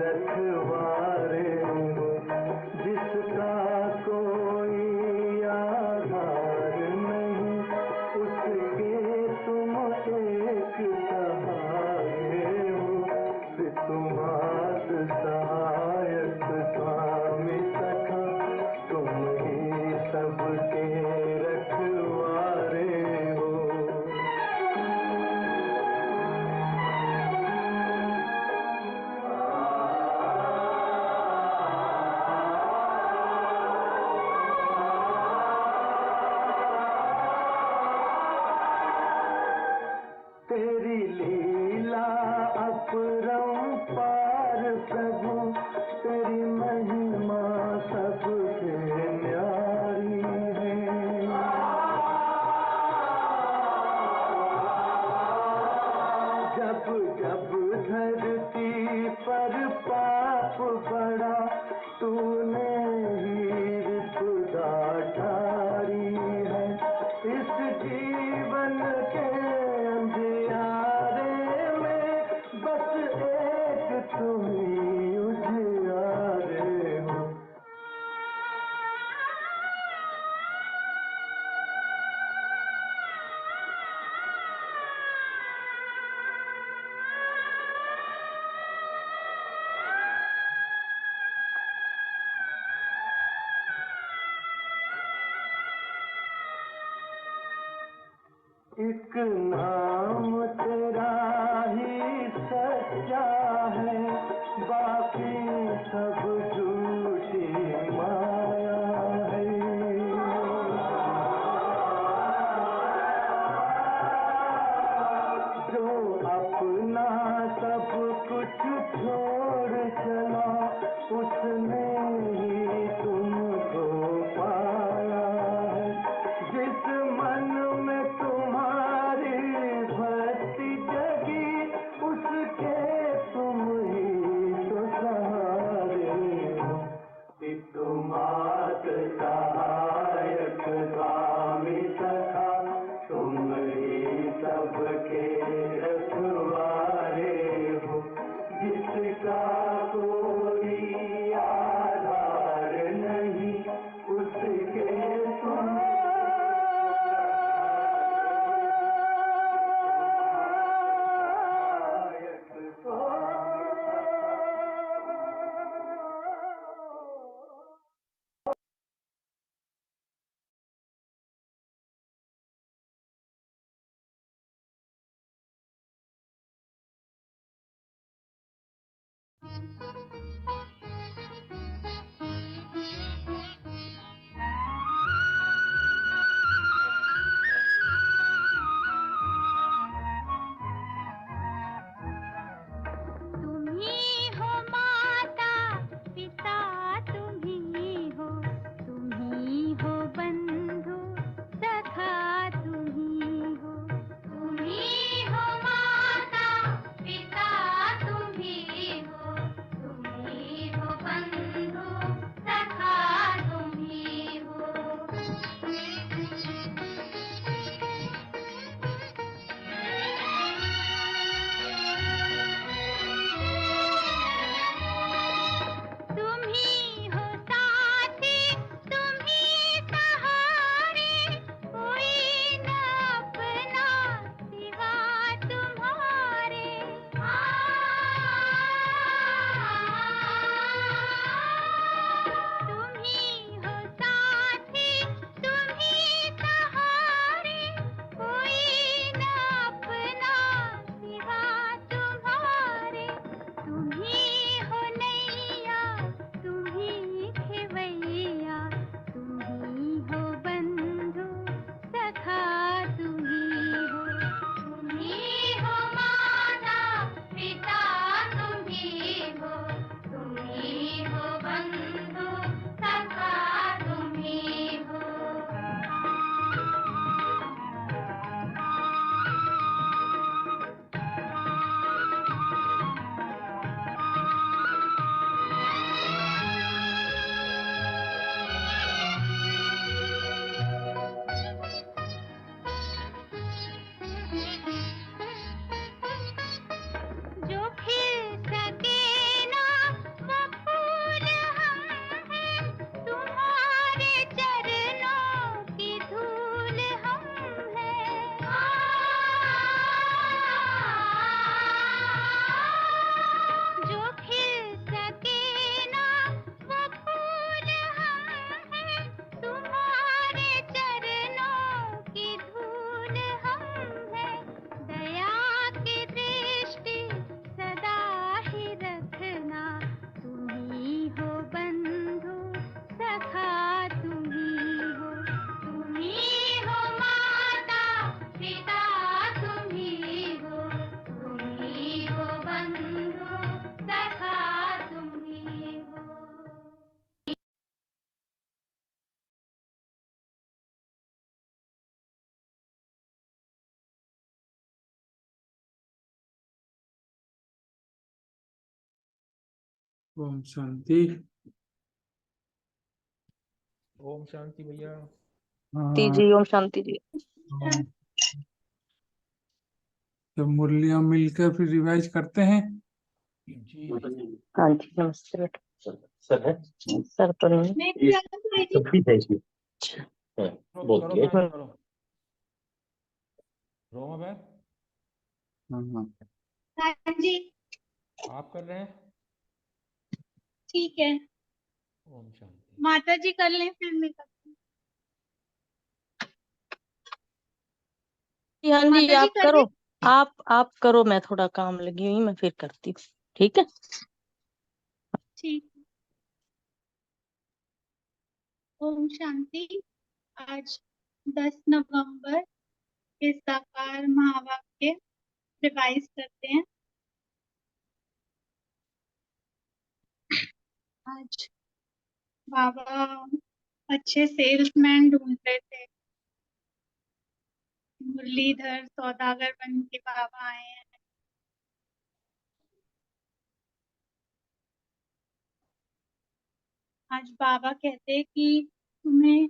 रखवारे हो, जिसका कोई आधार नहीं, उसके तुम एक सहारे हो। तुम्हार सहायक स्वामी सखा, तुम ही सबके रखवारे हो। तेरी लीला अपरंपार प्रभु, तेरी महिमा सबसे न्यारी है। जब जब धरती पर पाप बढ़ा, तूने ही विपदा टारी है। इस जीवन के अंधियारे में बस एक तुम ही उजियारे हो। एक नाम तेरा ही सच्चा है, बाकी सब झूठी माया है। जो अपना सब कुछ छोड़ चला, उसने ही तुमको पाया है। जिस मन में तुम्हारी भक्ति जगी, उसके तुम ही तो सहारे हो। तुम्हार सहायक स्वामी सखा, तुम ही सबके रखवारे हो। जिसका कोई आधार नहीं, उसके तुम ओम शांति। ओम शांति भैया। हाँ, जी ओम शांति जी। हाँ, तो मुरलियाँ मिलकर फिर रिवाइज करते हैं। जी हाँ जी नमस्ते बेटा। सर है सर तो नहीं। सब भी है इसमें। हाँ, करो बोल करो दिया। बहन, करो। रोमा बहन, हाँ हाँ, हाँ जी आप कर रहे हैं? ठीक है, ओम शांति। माता जी कर लें फिर मैं करती हूँ। हाँ जी माता जी आप कर करो। लें। आप करो, मैं थोड़ा काम लगी हुई, मैं फिर करती हूँ। ठीक है। ठीक। ओम शांति। आज 10 नवंबर के साकार महावाक्य रिवाइज करते हैं। आज बाबा अच्छे सेल्समैन ढूंढ रहे थे। मुरलीधर सौदागर बन के बाबा आए हैं। आज बाबा कहते हैं कि तुम्हें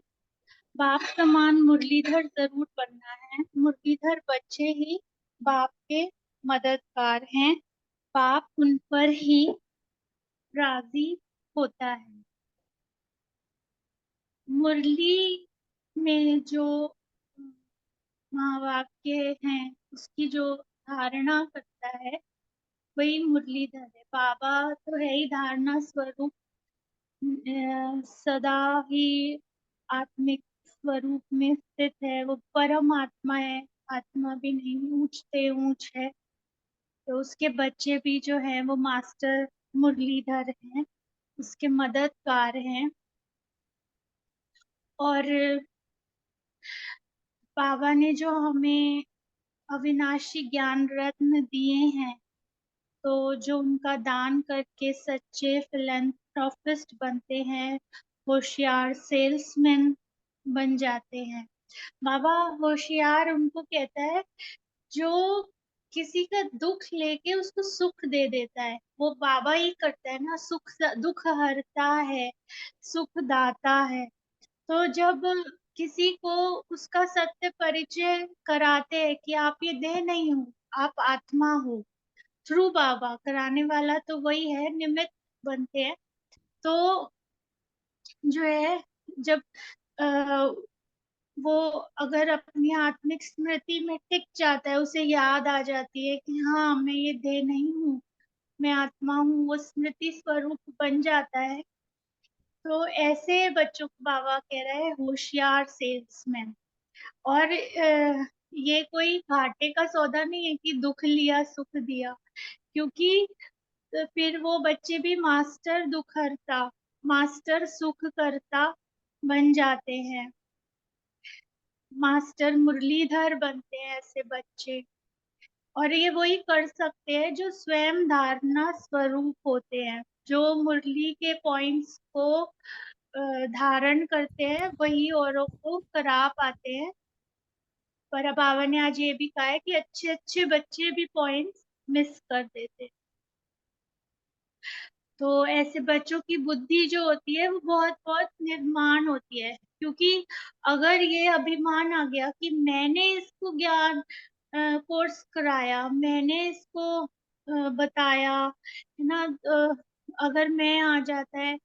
बाप समान मुरलीधर जरूर बनना है। मुरलीधर बच्चे ही बाप के मददगार हैं। बाप उन पर ही राजी होता है। मुरली में जो महावाक्य हैं उसकी जो धारणा करता है वही मुरलीधर है। बाबा तो है ही धारणा स्वरूप, सदा ही आत्मिक स्वरूप में स्थित है। वो परम आत्मा है, आत्मा भी नहीं, ऊंच से ऊंच है। तो उसके बच्चे भी जो है वो मास्टर मुरलीधर हैं, उसके मददगार हैं। और बाबा ने जो हमें अविनाशी ज्ञान रत्न दिए हैं, तो जो उनका दान करके सच्चे फिलैंथ्रोपिस्ट बनते हैं, होशियार सेल्समैन बन जाते हैं। बाबा होशियार उनको कहता है जो किसी का दुख लेके उसको सुख दे देता है। वो बाबा ही करता है ना, सुख दुख हरता है, सुख दाता है। तो जब किसी को उसका सत्य परिचय कराते हैं कि आप ये देह नहीं हो, आप आत्मा हो, थ्रू बाबा कराने वाला तो वही है, निमित्त बनते हैं। तो जो है जब वो अगर अपनी आत्मिक स्मृति में टिक जाता है, उसे याद आ जाती है कि हाँ मैं ये देह नहीं हूँ, मैं आत्मा हूँ, वो स्मृति स्वरूप बन जाता है। तो ऐसे बच्चों को बाबा कह रहा है होशियार सेल्समैन। और ये कोई घाटे का सौदा नहीं है कि दुख लिया सुख दिया, क्योंकि तो फिर वो बच्चे भी मास्टर दुखहर्ता, मास्टर सुख करता बन जाते हैं। मास्टर मुरलीधर बनते हैं ऐसे बच्चे। और ये वही कर सकते हैं जो स्वयं धारणा स्वरूप होते हैं, जो मुरली के पॉइंट्स को धारण करते हैं, वही औरों को करा पाते हैं। पर बाबा ने आज ये भी कहा है कि अच्छे अच्छे बच्चे भी पॉइंट्स मिस कर देते। तो ऐसे बच्चों की बुद्धि जो होती है वो बहुत बहुत निर्माण होती है, क्योंकि अगर ये अभिमान आ गया कि मैंने इसको ज्ञान कोर्स कराया, मैंने इसको बताया, है ना, अगर मैं आ जाता है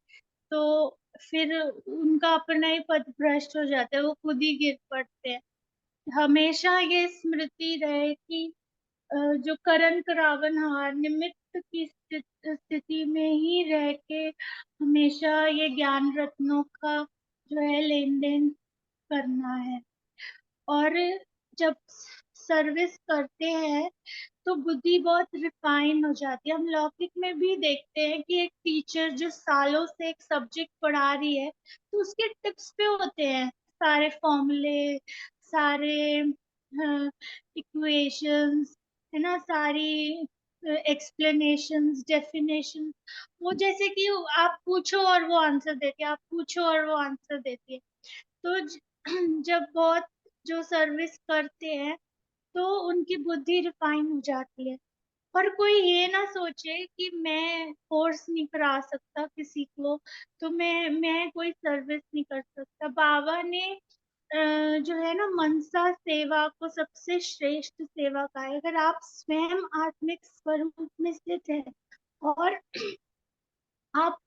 तो फिर उनका अपना ही पथ भ्रष्ट हो जाता है, वो खुद ही गिर पड़ते हैं। हमेशा ये स्मृति रहे कि जो करण करावन हार, निमित्त की स्थिति में ही रह के हमेशा ये ज्ञान रत्नों का जो है लेन देन करना है। और जब सर्विस करते हैं तो बुद्धि बहुत रिफाइन हो जाती है। हम लौकिक में भी देखते हैं कि एक टीचर जो सालों से एक सब्जेक्ट पढ़ा रही है तो उसके टिप्स पे होते हैं सारे फॉर्मूले, सारे इक्वेशंस, है ना, सारी एक्सप्लेनेशंस, डेफिनेशन। वो जैसे कि आप पूछो और वो आंसर देती है, आप पूछो और वो आंसर देती है। तो जब बहुत जो सर्विस करते हैं तो उनकी बुद्धि रिफाइन हो जाती है। और कोई ये ना सोचे कि मैं कोर्स नहीं करा सकता किसी को, तो मैं कोई सर्विस नहीं कर सकता। बाबा ने जो है ना मनसा सेवा को सबसे श्रेष्ठ सेवा कहा है। अगर आप स्वयं आत्मिक स्वरूप में स्थित है और आप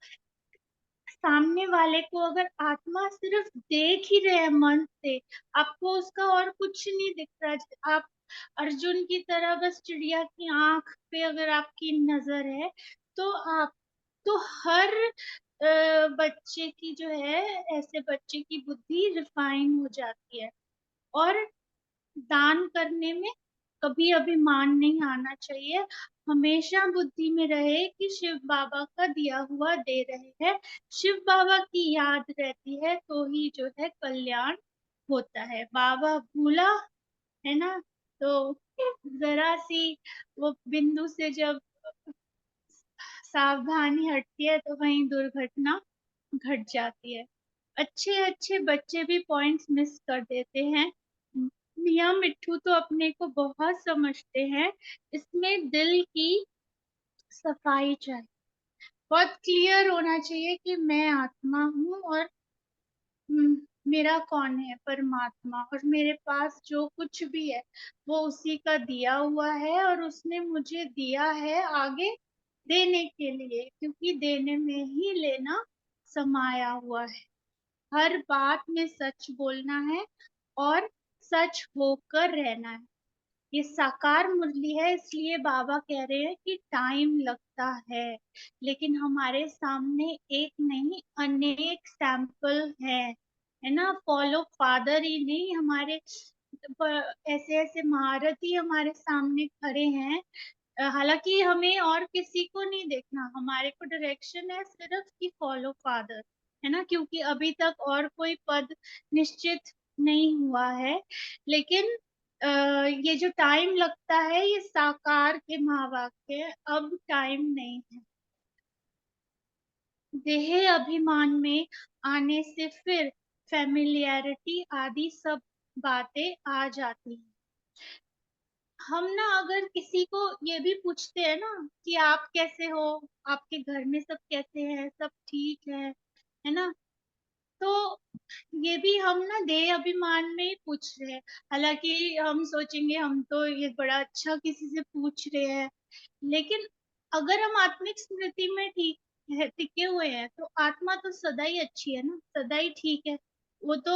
सामने वाले को अगर आत्मा सिर्फ देख ही रहे हैं मन से, आपको उसका और कुछ नहीं दिख रहा, आप अर्जुन की तरह बस चिड़िया की आंख पे अगर आपकी नजर है, तो आप तो हर बच्चे की जो है, ऐसे बच्चे की बुद्धि रिफाइन हो जाती है। और दान करने में कभी अभिमान नहीं आना चाहिए। हमेशा बुद्धि में रहे कि शिव बाबा का दिया हुआ दे रहे हैं, शिव बाबा की याद रहती है तो ही जो है कल्याण होता है। बाबा भूला है ना, तो जरा सी वो बिंदु से जब सावधानी हटती है तो वहीं दुर्घटना घट जाती है। अच्छे अच्छे बच्चे भी पॉइंट्स मिस कर देते हैं। मियाँ मिट्ठू तो अपने को बहुत समझते हैं, इसमें दिल की सफाई चाहिए। बहुत क्लियर होना चाहिए कि मैं आत्मा हूँ और मेरा कौन है, परमात्मा, और मेरे पास जो कुछ भी है वो उसी का दिया हुआ है और उसने मुझे दिया है आगे देने के लिए, क्योंकि देने में ही लेना समाया हुआ है। हर बात में सच बोलना है और सच होकर रहना है। ये साकार मुरली है, इसलिए बाबा कह रहे हैं कि टाइम लगता है, लेकिन हमारे सामने एक नहीं अनेक सैंपल है ना। फॉलो फादर ही नहीं, हमारे ऐसे ऐसे महारथी हमारे सामने खड़े हैं। हालांकि हमें और किसी को नहीं देखना, हमारे को डायरेक्शन है सिर्फ कि फॉलो फादर, है ना, क्योंकि अभी तक और कोई पद निश्चित नहीं हुआ है। लेकिन ये जो टाइम लगता है ये साकार के महावाक्य है, अब टाइम नहीं है। देह अभिमान में आने से फिर फैमिलियरिटी आदि सब बातें आ जाती हैं। हम ना अगर किसी को ये भी पूछते हैं ना कि आप कैसे हो, आपके घर में सब कैसे हैं, सब ठीक है ना, तो ये भी हम ना देह अभिमान में ही पूछ रहे हैं। हालांकि हम सोचेंगे हम तो ये बड़ा अच्छा किसी से पूछ रहे हैं, लेकिन अगर हम आत्मिक स्मृति में ठीक है, टिके हुए हैं, तो आत्मा तो सदा ही अच्छी है ना, सदा ही ठीक है। वो तो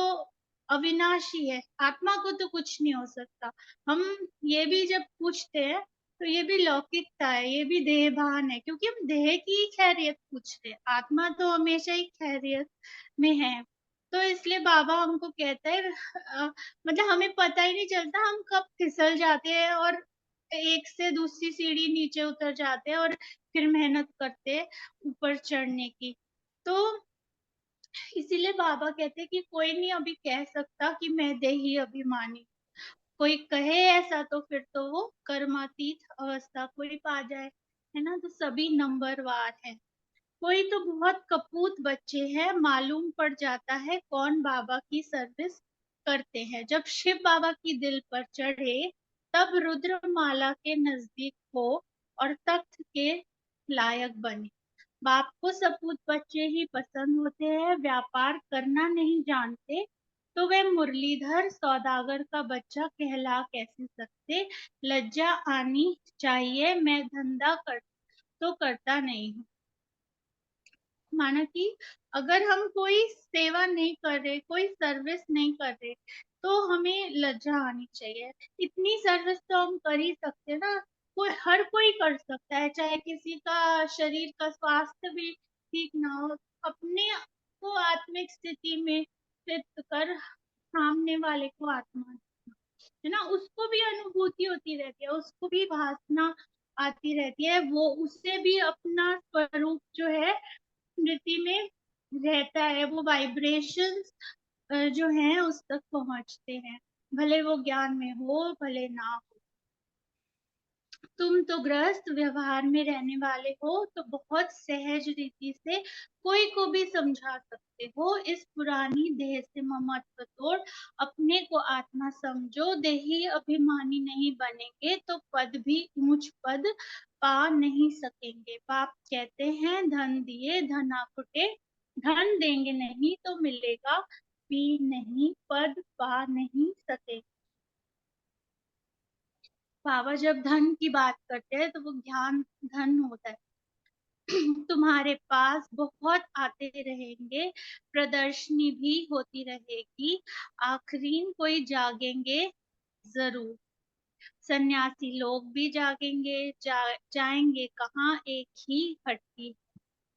अविनाशी है, आत्मा को तो कुछ नहीं हो सकता। हम ये भी जब पूछते हैं तो ये भी लौकिकता है, ये भी देहभान है, क्योंकि हम देह की ही खैरियत पूछते हैं, आत्मा तो हमेशा ही खैरियत में है। तो इसलिए बाबा हमको कहता है मतलब हमें पता ही नहीं चलता हम कब फिसल जाते हैं और एक से दूसरी सीढ़ी नीचे उतर जाते हैं और फिर मेहनत करते हैं ऊपर चढ़ने की। तो इसीलिए बाबा कहते हैं कि कोई नहीं अभी कह सकता कि मैं देही अभिमानी। कोई कहे ऐसा तो फिर तो वो कर्मातीत अवस्था कोई पा जाए, है ना। तो सभी नंबरवार है। कोई तो बहुत कपूत बच्चे हैं, मालूम पड़ जाता है कौन बाबा की सर्विस करते हैं। जब शिव बाबा की दिल पर चढ़े तब रुद्रमाला के नजदीक हो और तख्त के लायक बने। बाप को सपूत बच्चे ही पसंद होते हैं, व्यापार करना नहीं जानते तो वे मुरलीधर सौदागर का बच्चा कहला कैसे सकते। लज्जा आनी चाहिए, मैं धंधा कर तो करता नहीं हूँ। माना कि अगर हम कोई सेवा नहीं कर रहे, कोई सर्विस नहीं कर रहे, तो हमें लज्जा आनी चाहिए। इतनी सर्विस तो हम कर ही सकते ना, कोई हर कोई कर सकता है, चाहे किसी का शरीर का स्वास्थ्य भी ठीक ना हो, अपने को आत्मिक स्थिति में स्थित कर सामने वाले को आत्मा, है ना, उसको भी अनुभूति होती रहती है, उसको भी भासना आती रहती है, वो उससे भी अपना स्वरूप जो है स्मृति में रहता है, वो वाइब्रेशंस जो हैं उस तक पहुंचते हैं, भले वो ज्ञान में हो भले ना हो। तुम तो गृहस्थ व्यवहार में रहने वाले हो, तो बहुत सहज रीति से कोई को भी समझा सकते हो। इस पुरानी देह से ममत्व तोड़ अपने को आत्मा समझो। देही अभिमानी नहीं बनेंगे तो पद भी ऊंच पद पा नहीं सकेंगे। बाप कहते हैं धन दिए धना फुटे, धन देंगे नहीं तो मिलेगा भी नहीं, पद पा नहीं सकेंगे। बाबा जब धन की बात करते हैं तो वो ज्ञान धन होता है। तुम्हारे पास बहुत आते रहेंगे, प्रदर्शनी भी होती रहेगी, आखिरी कोई जागेंगे जरूर। सन्यासी लोग भी जागेंगे, जाएंगे कहाँ, एक ही हट्टी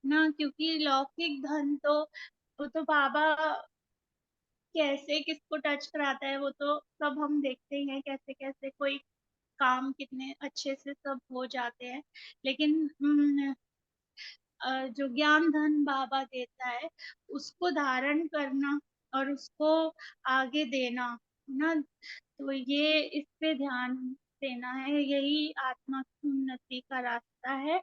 ना, क्योंकि लौकिक धन तो वो तो बाबा कैसे किसको टच कराता है वो तो सब हम देखते ही हैं, कैसे कैसे कोई काम कितने अच्छे से सब हो जाते हैं। लेकिन जो ज्ञान धन बाबा देता है उसको धारण करना और उसको आगे देना ना, तो ये इस पे ध्यान देना है। यही आत्मा की उन्नति का रास्ता है।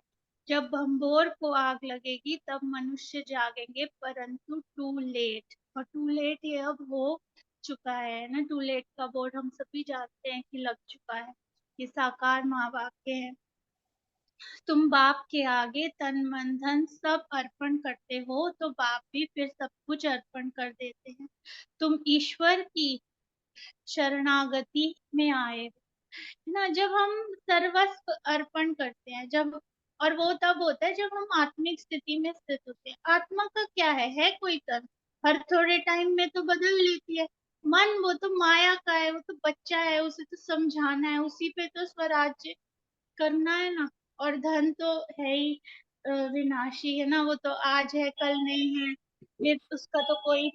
जब भंबोर को आग लगेगी तब मनुष्य जागेंगे, परंतु टू लेट। और टू लेट ये अब हो चुका है ना, टू लेट का बोर्ड हम सभी जानते हैं कि लग चुका है। ये साकार महावाक्य है। तुम बाप के आगे तन मन धन सब अर्पण करते हो, तो बाप भी फिर सब कुछ अर्पण कर देते हैं। तुम ईश्वर की शरणागति में आए हो ना, जब हम सर्वस्व अर्पण करते हैं, जब और वो तब होता है जब हम आत्मिक स्थिति में स्थित होते हैं। आत्मा का क्या है कोई तन, हर थोड़े टाइम में तो बदल लेती है। मन वो तो माया का है, वो तो बच्चा है, उसे तो समझाना है, उसी पे तो स्वराज्य करना है ना। और धन तो है ही विनाशी है ना, वो तो आज है कल नहीं है, ये उसका तो कोई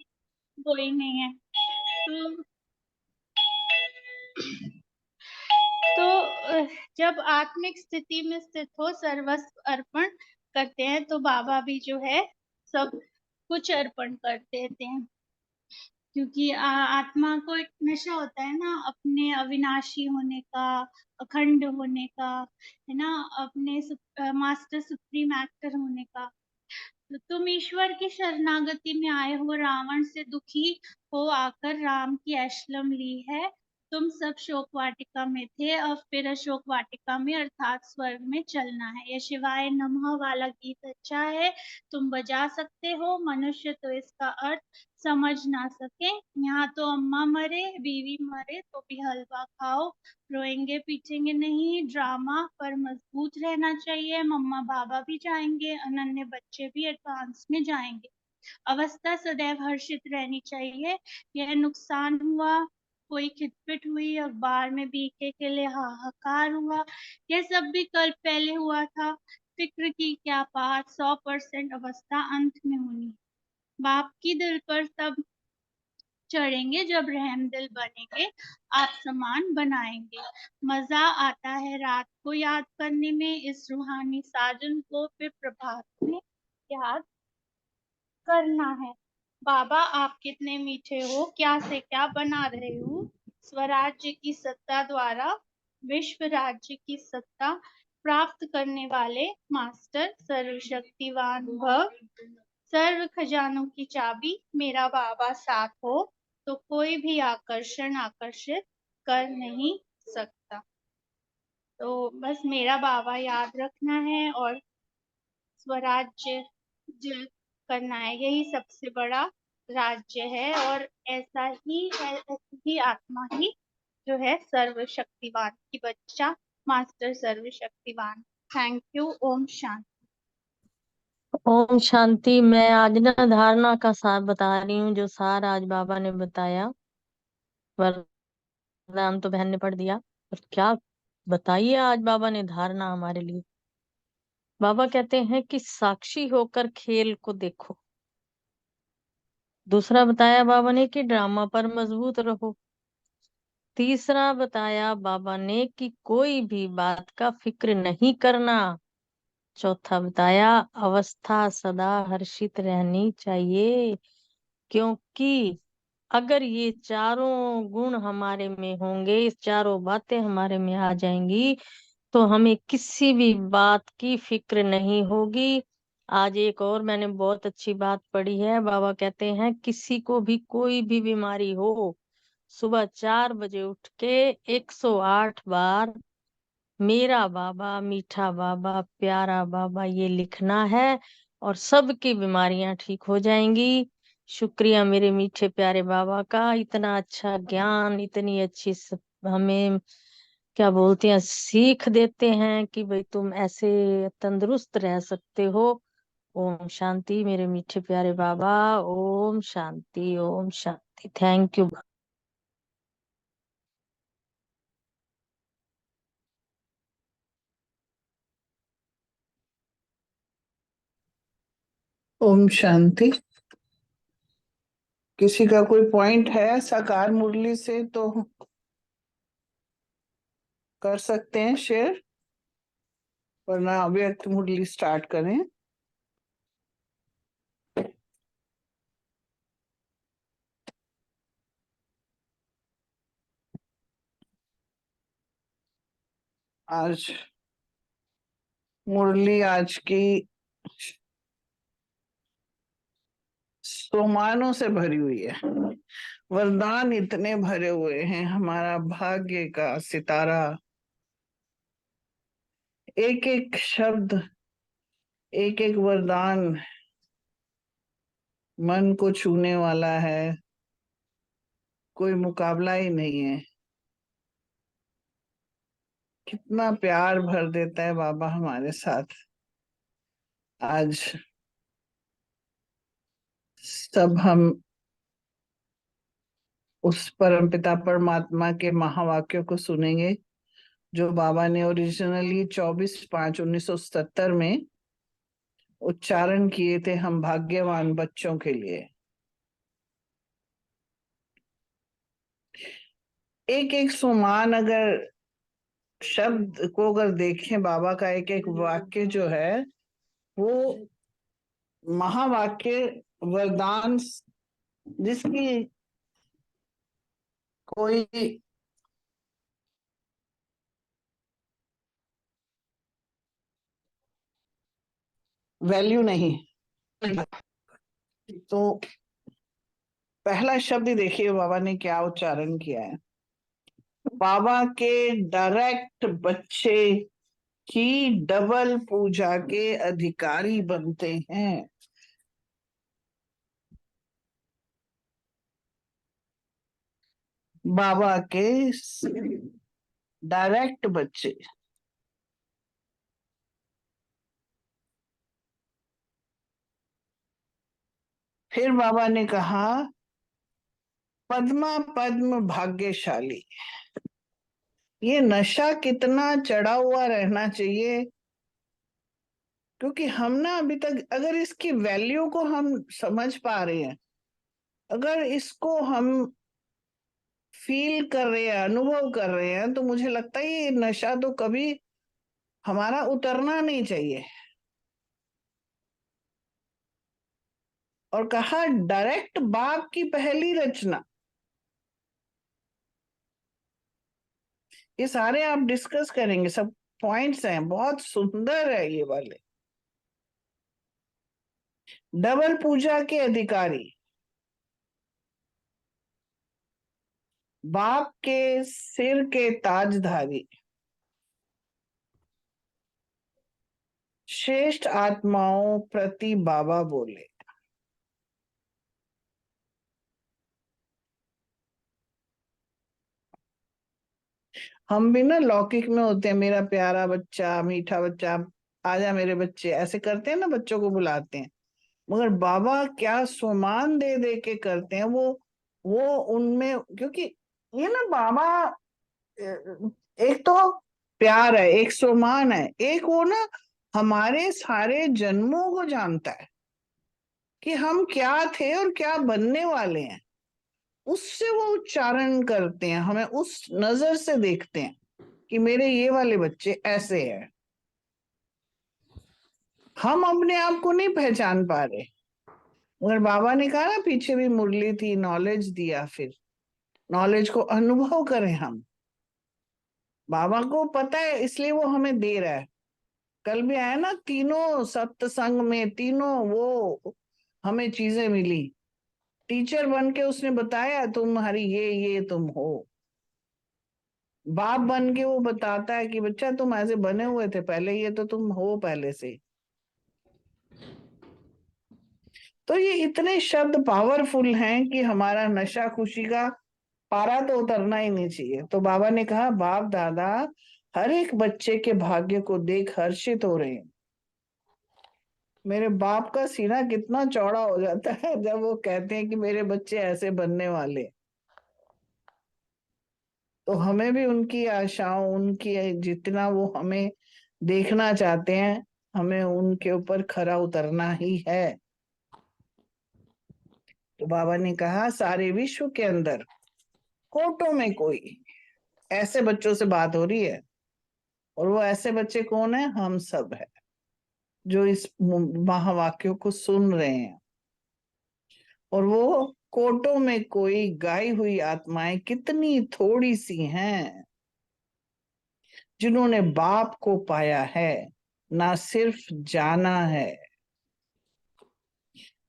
कोई नहीं है। तो जब आत्मिक स्थिति में स्थित हो, सर्वस्व अर्पण करते हैं, तो बाबा भी जो है सब कुछ अर्पण कर देते हैं। क्योंकि आत्मा को एक नशा होता है ना, अपने अविनाशी होने का, अखंड होने का, है ना, अपने मास्टर सुप्रीम एक्टर होने का। तो तुम ईश्वर की शरणागति में आए हो, रावण से दुखी हो आकर राम की एशलम ली है। तुम सब शोक वाटिका में थे, अब फिर अशोक वाटिका में अर्थात स्वर्ग में चलना है। यह शिवाय नमः वाला गीत अच्छा है, तुम बजा सकते हो। मनुष्य तो इसका अर्थ समझ ना सके। यहाँ तो अम्मा मरे बीवी मरे तो भी हलवा खाओ, रोएंगे पीटेंगे नहीं। ड्रामा पर मजबूत रहना चाहिए। मम्मा बाबा भी जाएंगे, अनन्य बच्चे भी एडवांस में जाएंगे। अवस्था सदैव हर्षित रहनी चाहिए। यह नुकसान हुआ, कोई खिटपिट हुई, अखबार में बीके के लिए हाहाकार हुआ, यह सब भी कल पहले हुआ था। फिक्र की क्या बात, 100% अवस्था अंत में होनी। बाप की दिल पर तब चढ़ेंगे जब रहम दिल बनेंगे, आप समान बनाएंगे। मजा आता है रात को याद करने में, इस रूहानी साजन को फिर प्रभात में याद करना है। बाबा आप कितने मीठे हो, क्या से क्या बना रहे हो। स्वराज्य की सत्ता द्वारा विश्व राज्य की सत्ता प्राप्त करने वाले मास्टर सर्वशक्तिवान भव। सर्व खजानों की चाबी मेरा बाबा साथ हो तो कोई भी आकर्षण आकर्षित कर नहीं सकता। तो बस मेरा बाबा याद रखना है और स्वराज्य करना है, यही सबसे बड़ा राज्य है। और ऐसा ही है, ऐसी ही आत्मा ही जो है सर्वशक्तिवान की बच्चा, मास्टर सर्वशक्तिवान। Thank you. ओम शांति। ओम शांति। मैं आज ना धारणा का सार बता रही हूँ, जो सार आज बाबा ने बताया। वरदान तो बहन ने पढ़ दिया, और क्या बताइए आज बाबा ने धारणा हमारे लिए। बाबा कहते हैं कि साक्षी होकर खेल को देखो। दूसरा बताया बाबा ने कि ड्रामा पर मजबूत रहो। तीसरा बताया बाबा ने कि कोई भी बात का फिक्र नहीं करना। चौथा बताया अवस्था सदा हर्षित रहनी चाहिए, क्योंकि अगर ये चारों गुण हमारे में होंगे, इस चारों बातें हमारे में आ जाएंगी, तो हमें किसी भी बात की फिक्र नहीं होगी। आज एक और मैंने बहुत अच्छी बात पढ़ी है। बाबा कहते हैं किसी को भी कोई भी बीमारी हो, सुबह 4 बजे उठ के 108 बार मेरा बाबा, मीठा बाबा, प्यारा बाबा ये लिखना है और सबकी बीमारियां ठीक हो जाएंगी। शुक्रिया मेरे मीठे प्यारे बाबा का, इतना अच्छा ज्ञान, इतनी अच्छी हमें क्या बोलते हैं सीख देते हैं कि भाई तुम ऐसे तंदुरुस्त रह सकते हो। ओम शांति मेरे मीठे प्यारे बाबा। ओम शांति, ओम शांति। Thank you. ओम शांति। किसी का कोई पॉइंट है साकार मुरली से तो कर सकते हैं शेयर, वरना अव्यक्त मुरली स्टार्ट करें। आज मुरली आज की सोमानों से भरी हुई है, वरदान इतने भरे हुए हैं। हमारा भाग्य का सितारा, एक एक शब्द, एक एक वरदान मन को छूने वाला है, कोई मुकाबला ही नहीं है। कितना प्यार भर देता है बाबा हमारे साथ। आज सब हम उस परमपिता परमात्मा के महावाक्यों को सुनेंगे जो बाबा ने ओरिजिनली 24/5/1970 में उच्चारण किए थे हम भाग्यवान बच्चों के लिए। एक एक सुमान अगर शब्द को अगर देखें, बाबा का एक एक वाक्य जो है वो महावाक्य वरदान, जिसकी कोई वैल्यू नहीं। तो पहला शब्द ही देखिए बाबा ने क्या उच्चारण किया है। बाबा के डायरेक्ट बच्चे ही डबल पूजा के अधिकारी बनते हैं। बाबा के डायरेक्ट बच्चे। फिर बाबा ने कहा पद्मा पद्म भाग्यशाली। ये नशा कितना चढ़ा हुआ रहना चाहिए, क्योंकि हम ना अभी तक अगर इसकी वैल्यू को हम समझ पा रहे हैं, अगर इसको हम फील कर रहे हैं, अनुभव कर रहे हैं, तो मुझे लगता है ये नशा तो कभी हमारा उतरना नहीं चाहिए। और कहा डायरेक्ट बाप की पहली रचना। ये सारे आप डिस्कस करेंगे, सब पॉइंट्स हैं, बहुत सुंदर है ये वाले। डबल पूजा के अधिकारी, बाप के सिर के ताजधारी, श्रेष्ठ आत्माओं प्रति बाबा बोले। हम भी ना लौकिक में होते हैं, मेरा प्यारा बच्चा, मीठा बच्चा, आजा मेरे बच्चे, ऐसे करते हैं ना, बच्चों को बुलाते हैं। मगर बाबा क्या सम्मान दे दे के करते हैं वो उनमें, क्योंकि ये ना बाबा एक तो प्यार है, एक सम्मान है, एक वो ना हमारे सारे जन्मों को जानता है कि हम क्या थे और क्या बनने वाले हैं। उससे वो उच्चारण करते हैं, हमें उस नजर से देखते हैं कि मेरे ये वाले बच्चे ऐसे हैं। हम अपने आप को नहीं पहचान पा रहे, मगर बाबा ने कहा ना पीछे भी मुरली थी, नॉलेज दिया, फिर नॉलेज को अनुभव करें हम। बाबा को पता है, इसलिए वो हमें दे रहा है। कल भी आया ना, तीनों सत्संग में तीनों वो हमें चीजें मिली। टीचर बन के उसने बताया तुम्हारी ये तुम हो। बाप बन के वो बताता है कि बच्चा तुम ऐसे बने हुए थे पहले, ये तो तुम हो पहले से। तो ये इतने शब्द पावरफुल हैं कि हमारा नशा खुशी का पारा तो उतरना ही नहीं चाहिए। तो बाबा ने कहा बाप दादा हर एक बच्चे के भाग्य को देख हर्षित हो रहे हैं। मेरे बाप का सीना कितना चौड़ा हो जाता है जब वो कहते हैं कि मेरे बच्चे ऐसे बनने वाले। तो हमें भी उनकी आशाओं, उनकी जितना वो हमें देखना चाहते हैं, हमें उनके ऊपर खरा उतरना ही है। तो बाबा ने कहा सारे विश्व के अंदर कोटों में कोई ऐसे बच्चों से बात हो रही है, और वो ऐसे बच्चे कौन है? हम सब है जो इस महावाक्यों को सुन रहे हैं। और वो कोटों में कोई गाई हुई आत्माएं कितनी थोड़ी सी हैं जिन्होंने बाप को पाया है, ना सिर्फ जाना है।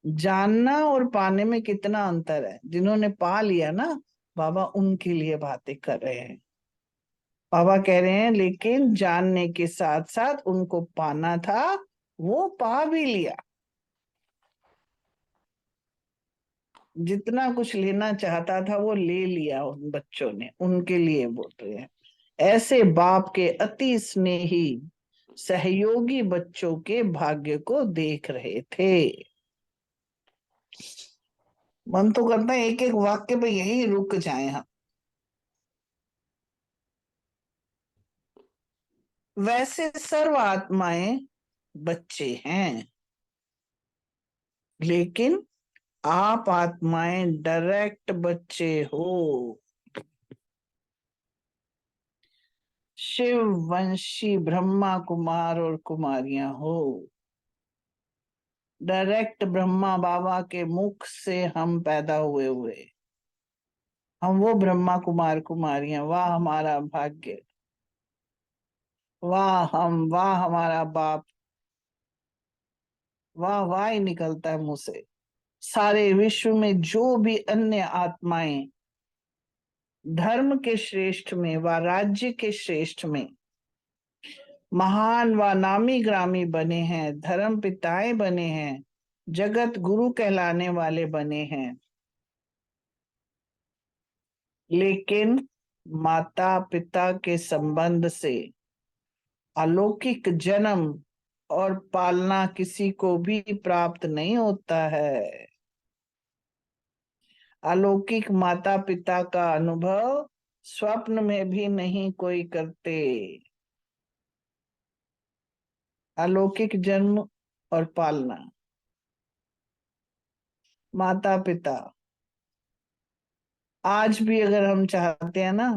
जानना और पाने में कितना अंतर है। जिन्होंने पा लिया ना, बाबा उनके लिए बातें कर रहे हैं। बाबा कह रहे हैं लेकिन जानने के साथ साथ उनको पाना था, वो पा भी लिया। जितना कुछ लेना चाहता था वो ले लिया उन बच्चों ने। उनके लिए बोल रहे हैं। ऐसे बाप के अति स्नेही सहयोगी बच्चों के भाग्य को देख रहे थे। मन तो करता है एक एक वाक्य पे यही रुक जाए हम। वैसे सर्व आत्माएं बच्चे हैं, लेकिन आप आत्माएं डायरेक्ट बच्चे हो। शिव वंशी ब्रह्मा कुमार और कुमारियां हो। डायरेक्ट ब्रह्मा बाबा के मुख से हम पैदा हुए। हम वो ब्रह्मा कुमार कुमारियां। वाह हमारा भाग्य, वाह हम, वाह हमारा बाप, वाह वाह ही निकलता है मुंह से। सारे विश्व में जो भी अन्य आत्माएं धर्म के श्रेष्ठ में व राज्य के श्रेष्ठ में महान व नामी ग्रामी बने हैं, धर्म पिताएं बने हैं, जगत गुरु कहलाने वाले बने हैं, लेकिन माता पिता के संबंध से अलौकिक जन्म और पालना किसी को भी प्राप्त नहीं होता है। अलौकिक माता पिता का अनुभव स्वप्न में भी नहीं कोई करते। अलौकिक जन्म और पालना, माता पिता। आज भी अगर हम चाहते हैं ना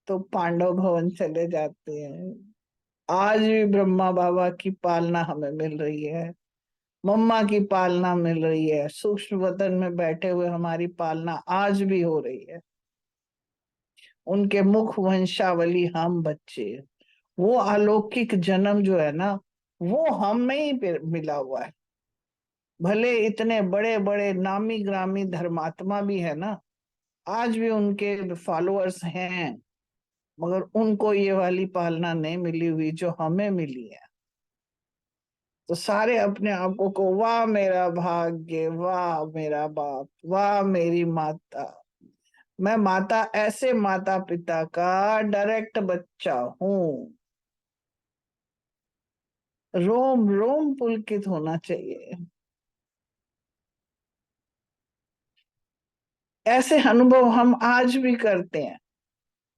तो पांडव भवन चले जाते हैं। आज भी ब्रह्मा बाबा की पालना हमें मिल रही है, मम्मा की पालना मिल रही है, सूक्ष्म वतन में बैठे हुए हमारी पालना आज भी हो रही है। उनके मुख वंशावली हम बच्चे। वो अलौकिक जन्म जो है ना, वो हम में ही मिला हुआ है। भले इतने बड़े बड़े नामी ग्रामी धर्मात्मा भी है ना, आज भी उनके फॉलोअर्स हैं, मगर उनको ये वाली पालना नहीं मिली हुई जो हमें मिली है। तो सारे अपने आप को वाह मेरा भाग्य, वाह मेरा बाप, वाह मेरी माता। मैं माता, ऐसे माता पिता का डायरेक्ट बच्चा हूं। रोम रोम पुलकित होना चाहिए। ऐसे अनुभव हम आज भी करते हैं।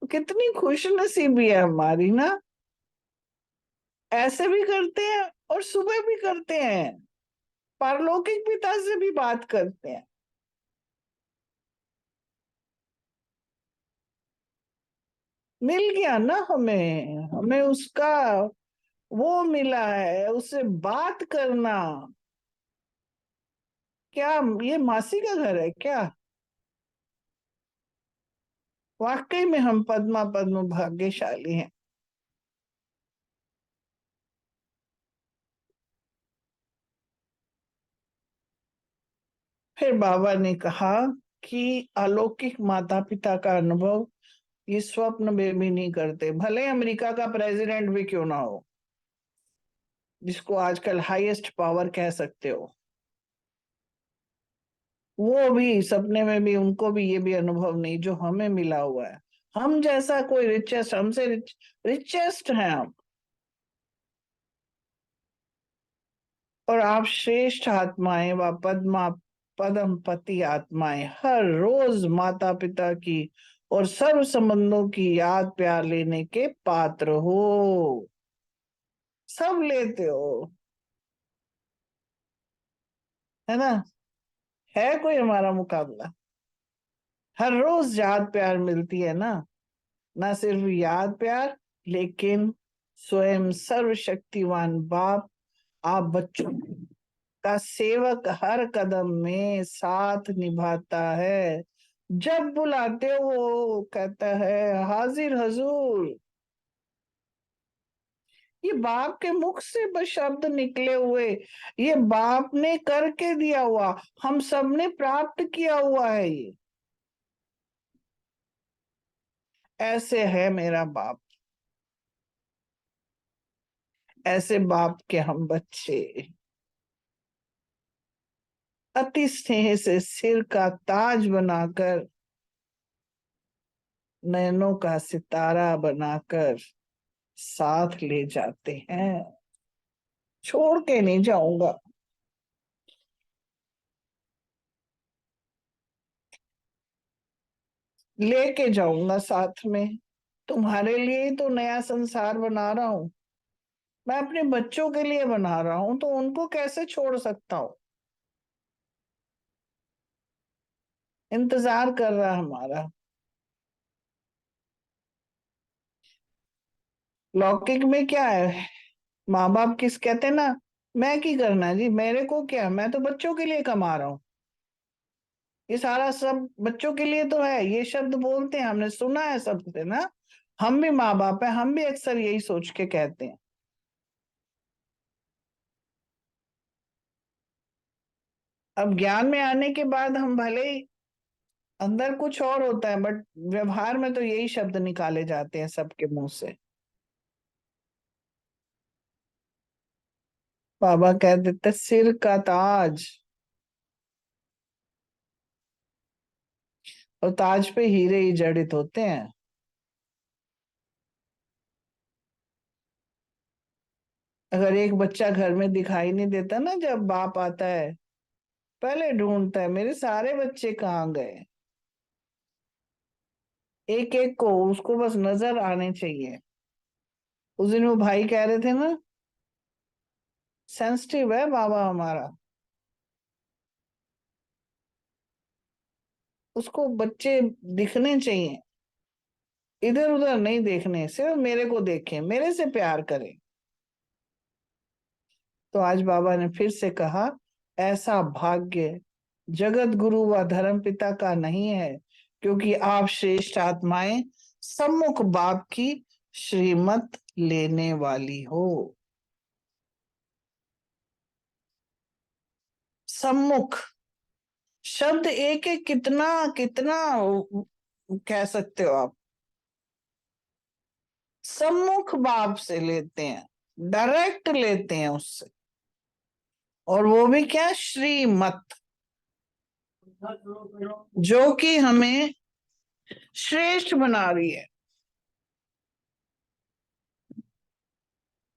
कितनी खुश नसीबी है हमारी ना। ऐसे भी करते हैं और सुबह भी करते हैं, पारलौकिक पिता से भी बात करते हैं। मिल गया ना हमें, हमें उसका वो मिला है, उससे बात करना। क्या ये मासी का घर है क्या? वाकई में हम पद्म भाग्यशाली हैं। फिर बाबा ने कहा कि अलौकिक माता पिता का अनुभव ये स्वप्न में भी नहीं करते, भले अमेरिका का प्रेसिडेंट भी क्यों ना हो, जिसको आजकल हाईएस्ट पावर कह सकते हो, वो भी सपने में भी उनको भी ये भी अनुभव नहीं जो हमें मिला हुआ है। हम जैसा कोई रिचेस्ट, हमसे रिचेस्ट हैं हम, और आप श्रेष्ठ आत्माएं व पदम पति आत्माएं हर रोज माता पिता की और सर्व संबंधों की याद प्यार लेने के पात्र हो। सब लेते हो, है ना? है कोई हमारा मुकाबला? हर रोज याद प्यार मिलती है ना, ना सिर्फ याद प्यार, लेकिन स्वयं सर्वशक्तिवान बाप आप बच्चों का सेवक हर कदम में साथ निभाता है। जब बुलाते हो वो कहता है हाजिर हजूर। ये बाप के मुख से बस शब्द निकले हुए, ये बाप ने करके दिया हुआ, हम सब ने प्राप्त किया हुआ है। ये ऐसे है मेरा बाप, ऐसे बाप के हम बच्चे। अति स्नेह से सिर का ताज बनाकर, नयनों का सितारा बनाकर साथ ले जाते हैं। छोड़ के नहीं जाऊंगा, लेके जाऊंगा साथ में। तुम्हारे लिए ही तो नया संसार बना रहा हूं, मैं अपने बच्चों के लिए बना रहा हूं, तो उनको कैसे छोड़ सकता हूं? इंतजार कर रहा हमारा। लौकिक में क्या है, माँ बाप किस कहते ना, मैं की करना जी, मेरे को क्या, मैं तो बच्चों के लिए कमा रहा हूँ। ये सारा सब बच्चों के लिए तो है, ये शब्द बोलते हैं, हमने सुना है सबसे ना। हम भी माँ बाप है, हम भी अक्सर यही सोच के कहते हैं। अब ज्ञान में आने के बाद हम भले ही अंदर कुछ और होता है, बट व्यवहार में तो यही शब्द निकाले जाते हैं सबके मुंह से। बाबा कह देते सिर का ताज, और ताज पे हीरे ही जड़ित होते हैं। अगर एक बच्चा घर में दिखाई नहीं देता ना, जब बाप आता है पहले ढूंढता है मेरे सारे बच्चे कहाँ गए। एक एक को उसको बस नजर आने चाहिए। उस दिन वो भाई कह रहे थे ना, सेंसिटिव है बाबा हमारा, उसको बच्चे दिखने चाहिए, इधर उधर नहीं देखने, सिर्फ मेरे को देखें, मेरे से प्यार करें। तो आज बाबा ने फिर से कहा ऐसा भाग्य जगत गुरु व धर्म पिता का नहीं है, क्योंकि आप श्रेष्ठ आत्माएं सम्मुख बाप की श्रीमत लेने वाली हो। सम्मुख शब्द एक एक कितना कितना कह सकते हो आप। सम्मुख बाप से लेते हैं, डायरेक्ट लेते हैं उससे, और वो भी क्या, श्रीमत, जो कि हमें श्रेष्ठ बना रही है।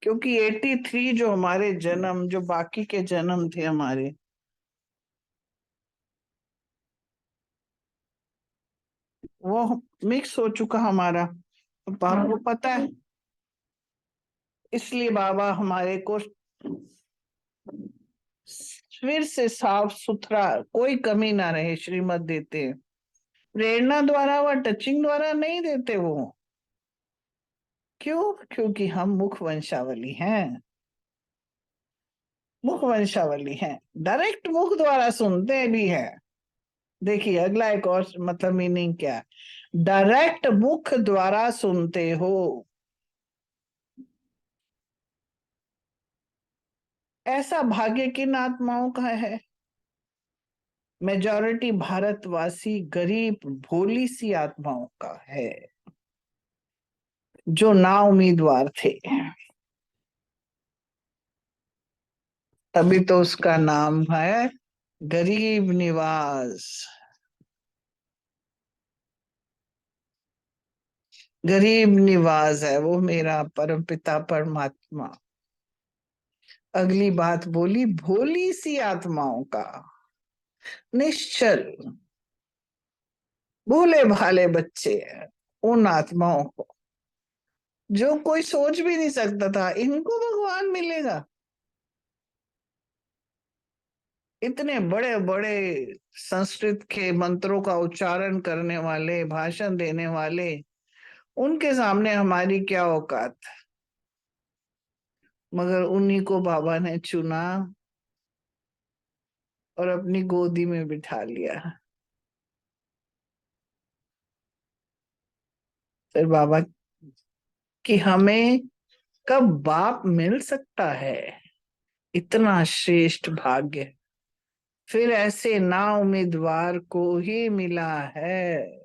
क्योंकि 83 जो हमारे जन्म, जो बाकी के जन्म थे हमारे, वो मिक्स हो चुका हमारा, बाबा को पता है। इसलिए बाबा हमारे को फिर से साफ सुथरा, कोई कमी ना रहे, श्रीमत देते हैं। प्रेरणा द्वारा व टचिंग द्वारा नहीं देते वो। क्यों? क्योंकि हम मुख वंशावली हैं, मुख वंशावली हैं, डायरेक्ट मुख द्वारा सुनते भी हैं। देखिए अगला एक और मतलब मीनिंग क्या है, डायरेक्ट मुख द्वारा सुनते हो। ऐसा भाग्य किन आत्माओं का है? मेजॉरिटी भारतवासी गरीब भोली सी आत्माओं का है, जो ना उम्मीदवार थे। तभी तो उसका नाम है गरीब निवास। गरीब निवास है वो मेरा परम पिता परमात्मा। अगली बात बोली भोली सी आत्माओं का, निश्चल भोले भाले बच्चे हैं, उन आत्माओं को जो कोई सोच भी नहीं सकता था इनको भगवान मिलेगा। इतने बड़े बड़े संस्कृत के मंत्रों का उच्चारण करने वाले, भाषण देने वाले, उनके सामने हमारी क्या औकात। मगर उन्हीं को बाबा ने चुना और अपनी गोदी में बिठा लिया। फिर बाबा कि हमें कब बाप मिल सकता है, इतना श्रेष्ठ भाग्य फिर ऐसे ना उम्मीदवार को ही मिला है।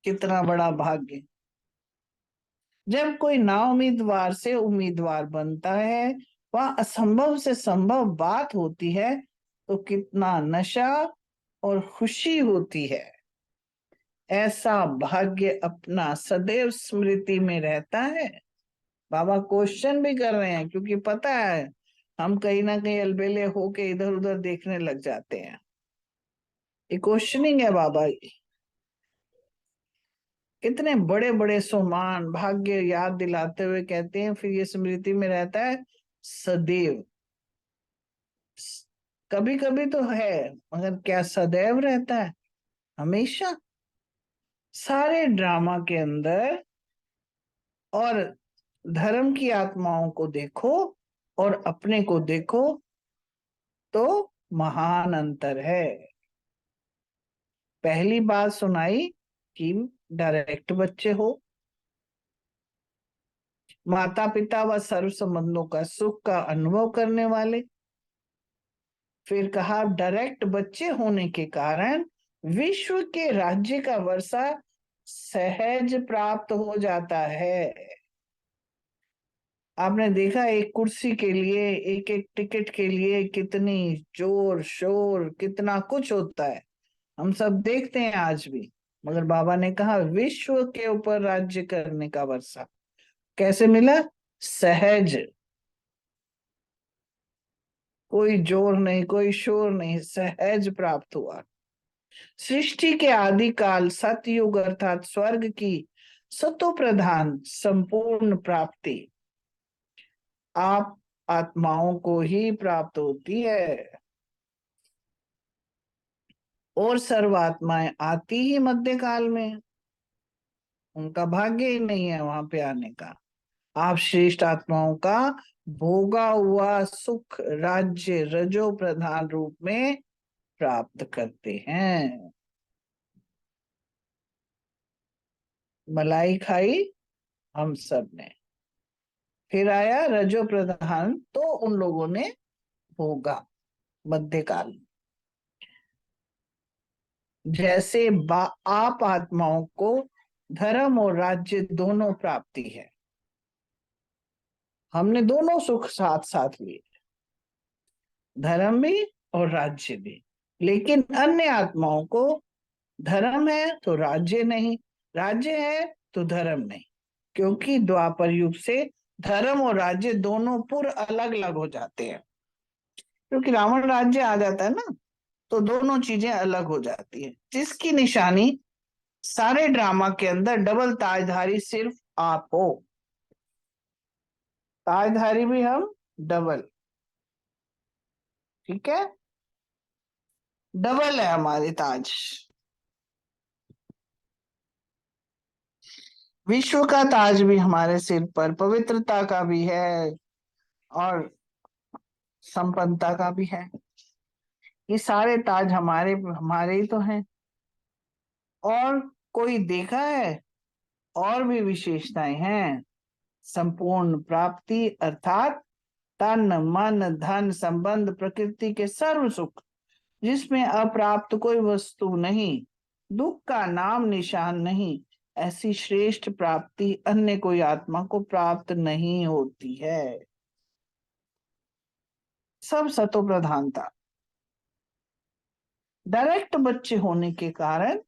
कितना बड़ा भाग्य। जब कोई ना उम्मीदवार से उम्मीदवार बनता है, वह असंभव से संभव बात होती है, तो कितना नशा और खुशी होती है। ऐसा भाग्य अपना सदैव स्मृति में रहता है। बाबा क्वेश्चन भी कर रहे हैं, क्योंकि पता है हम कहीं ना कहीं अलबेले होके इधर उधर देखने लग जाते हैं। ये क्वेश्चनिंग है बाबा की। कितने बड़े बड़े सोमान भाग्य याद दिलाते हुए कहते हैं, फिर ये स्मृति में रहता है सदैव। कभी कभी तो है, मगर क्या सदैव रहता है? हमेशा। सारे ड्रामा के अंदर और धर्म की आत्माओं को देखो और अपने को देखो तो महान अंतर है। पहली बात सुनाई कि डायरेक्ट बच्चे हो, माता पिता व सर्व संबंधों का सुख का अनुभव करने वाले। फिर कहा डायरेक्ट बच्चे होने के कारण विश्व के राज्य का वर्षा सहज प्राप्त हो जाता है। आपने देखा एक कुर्सी के लिए, एक एक टिकट के लिए कितनी जोर शोर, कितना कुछ होता है, हम सब देखते हैं आज भी। मगर बाबा ने कहा विश्व के ऊपर राज्य करने का वर्षा कैसे मिला? सहज। कोई जोर नहीं, कोई शोर नहीं, सहज प्राप्त हुआ। सृष्टि के आदि काल सतयुग अर्थात स्वर्ग की सतो प्रधान संपूर्ण प्राप्ति आप आत्माओं को ही प्राप्त होती है, और सर्वात्माएं आती ही मध्य काल में। उनका भाग्य ही नहीं है वहां पे आने का। आप श्रेष्ठ आत्माओं का भोगा हुआ सुख राज्य रजो प्रधान रूप में प्राप्त करते हैं। मलाई खाई हम सब ने, फिर आया रजो प्रधान, तो उन लोगों ने भोगा मध्यकाल। जैसे आप आत्माओं को धर्म और राज्य दोनों प्राप्ति है, हमने दोनों सुख साथ साथ लिए, धर्म भी और राज्य भी। लेकिन अन्य आत्माओं को धर्म है तो राज्य नहीं, राज्य है तो धर्म नहीं, क्योंकि द्वापर युग से धर्म और राज्य दोनों पूर्ण अलग अलग हो जाते हैं। क्योंकि रावण राज्य आ जाता है ना, तो दोनों चीजें अलग हो जाती है, जिसकी निशानी सारे ड्रामा के अंदर डबल ताजधारी सिर्फ आप हो। ताजधारी भी हम डबल, ठीक है, डबल है हमारे ताज। विश्व का ताज भी हमारे सिर पर, पवित्रता का भी है और संपन्नता का भी है। ये सारे ताज हमारे हमारे ही तो हैं। और कोई देखा है? और भी विशेषताएं हैं। संपूर्ण प्राप्ति अर्थात तन मन धन संबंध प्रकृति के सर्व सुख, जिसमें अप्राप्त कोई वस्तु नहीं, दुख का नाम निशान नहीं, ऐसी श्रेष्ठ प्राप्ति अन्य कोई आत्मा को प्राप्त नहीं होती है। सब सतो प्रधानता। डायरेक्ट बच्चे होने के कारण,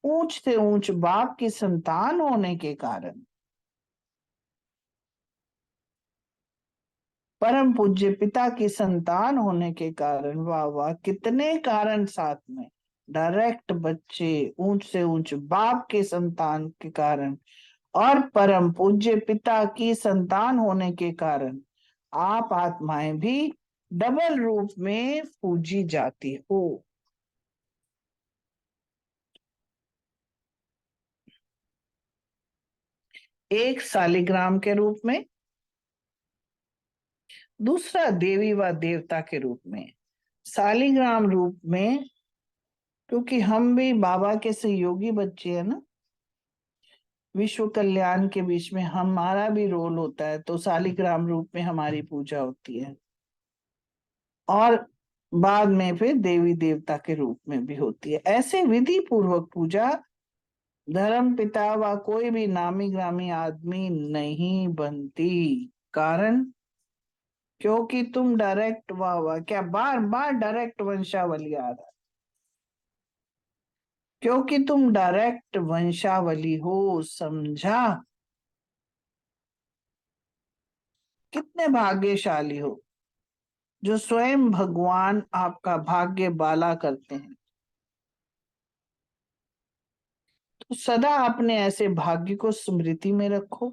ऊंच से ऊंच बाप की संतान होने के कारण, परम पूज्य पिता की संतान होने के कारण, वाह वाह कितने कारण साथ में। डायरेक्ट बच्चे, ऊंच से ऊंच बाप के संतान के कारण, और परम पूज्य पिता की संतान होने के कारण आप आत्माएं भी डबल रूप में पूजी जाती हो। एक शालिग्राम के रूप में, दूसरा देवी व देवता के रूप में। शालिग्राम रूप में क्योंकि हम भी बाबा के सहयोगी बच्चे हैं ना, विश्व कल्याण के बीच में हमारा भी रोल होता है, तो शालिग्राम रूप में हमारी पूजा होती है। और बाद में फिर देवी देवता के रूप में भी होती है। ऐसे विधि पूर्वक पूजा धर्म पिता व कोई भी नामी ग्रामी आदमी नहीं बनती। कारण, क्योंकि तुम डायरेक्ट, वाह क्या बार बार डायरेक्ट वंशावली आ रहा है, क्योंकि तुम डायरेक्ट वंशावली हो, समझा? कितने भाग्यशाली हो जो स्वयं भगवान आपका भाग्य बाला करते हैं। तो सदा अपने ऐसे भाग्य को स्मृति में रखो,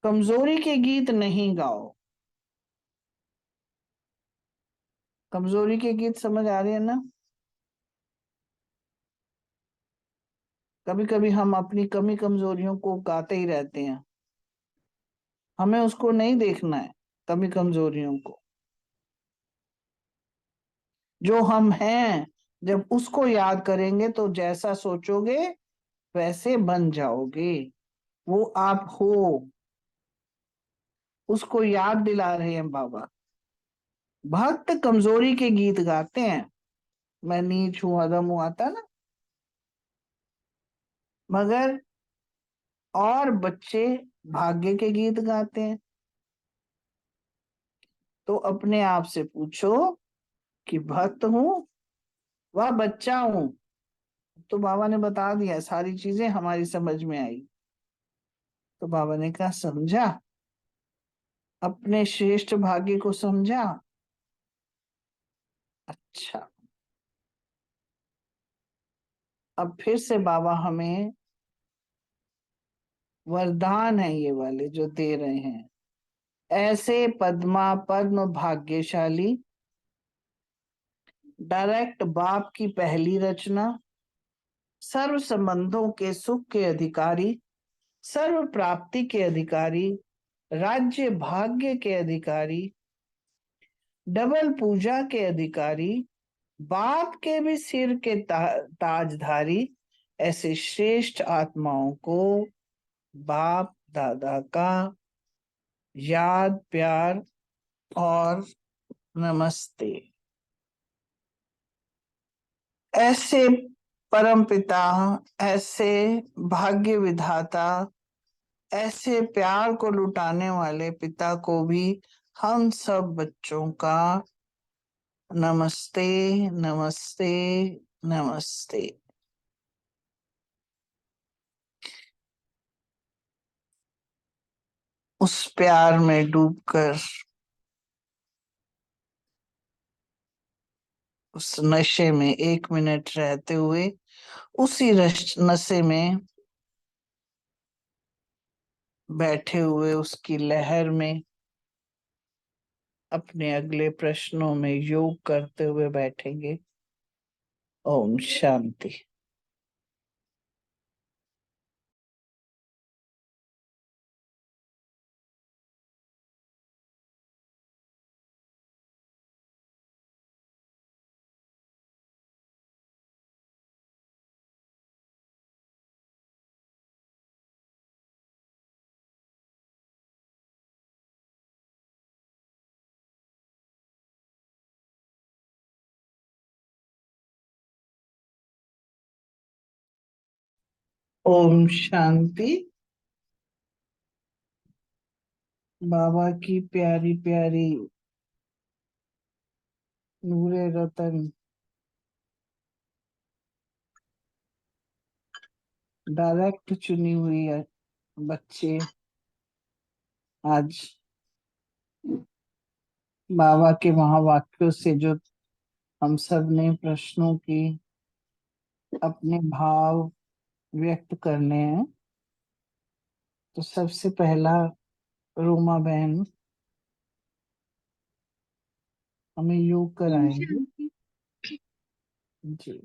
कमजोरी के गीत नहीं गाओ। कमजोरी के गीत समझ आ रहे हैं ना? कभी कभी हम अपनी कमी कमजोरियों को गाते ही रहते हैं, हमें उसको नहीं देखना है, कमी कमजोरियों को। जो हम हैं, जब उसको याद करेंगे तो जैसा सोचोगे वैसे बन जाओगे। वो आप हो, उसको याद दिला रहे हैं बाबा। भक्त कमजोरी के गीत गाते हैं, मैं नीच हूं, अदम हूं, आता ना। मगर और बच्चे भाग्य के गीत गाते हैं। तो अपने आप से पूछो कि भक्त हूं वह बच्चा हूं। तो बाबा ने बता दिया, सारी चीजें हमारी समझ में आई। तो बाबा ने कहा, समझा? अपने श्रेष्ठ भाग्य को समझा? अच्छा, अब फिर से बाबा हमें वरदान है ये वाले जो दे रहे हैं। ऐसे पद्म भाग्यशाली, डायरेक्ट बाप की पहली रचना, सर्व संबंधों के सुख के अधिकारी, सर्व प्राप्ति के अधिकारी, राज्य भाग्य के अधिकारी, डबल पूजा के अधिकारी, बाप के भी सिर के ताजधारी, ऐसे श्रेष्ठ आत्माओं को बाप दादा का याद, प्यार और नमस्ते। ऐसे परम पिता, ऐसे भाग्य विधाता, ऐसे प्यार को लुटाने वाले पिता को भी हम सब बच्चों का नमस्ते, नमस्ते, नमस्ते। उस प्यार में डूबकर, उस नशे में 1 मिनट रहते हुए, उसी नशे में बैठे हुए, उसकी लहर में अपने अगले प्रश्नों में योग करते हुए बैठेंगे। ओम शांति। ओम शांति। बाबा की प्यारी प्यारी नूरे रतन डायरेक्ट चुनी हुई है बच्चे आज बाबा के महावाक्यों से जो हम सब ने प्रश्नों की अपने भाव व्यक्त करने हैं। तो सबसे पहला रोमा बहन हमें योग ओम कराएंगे। शांति। जी।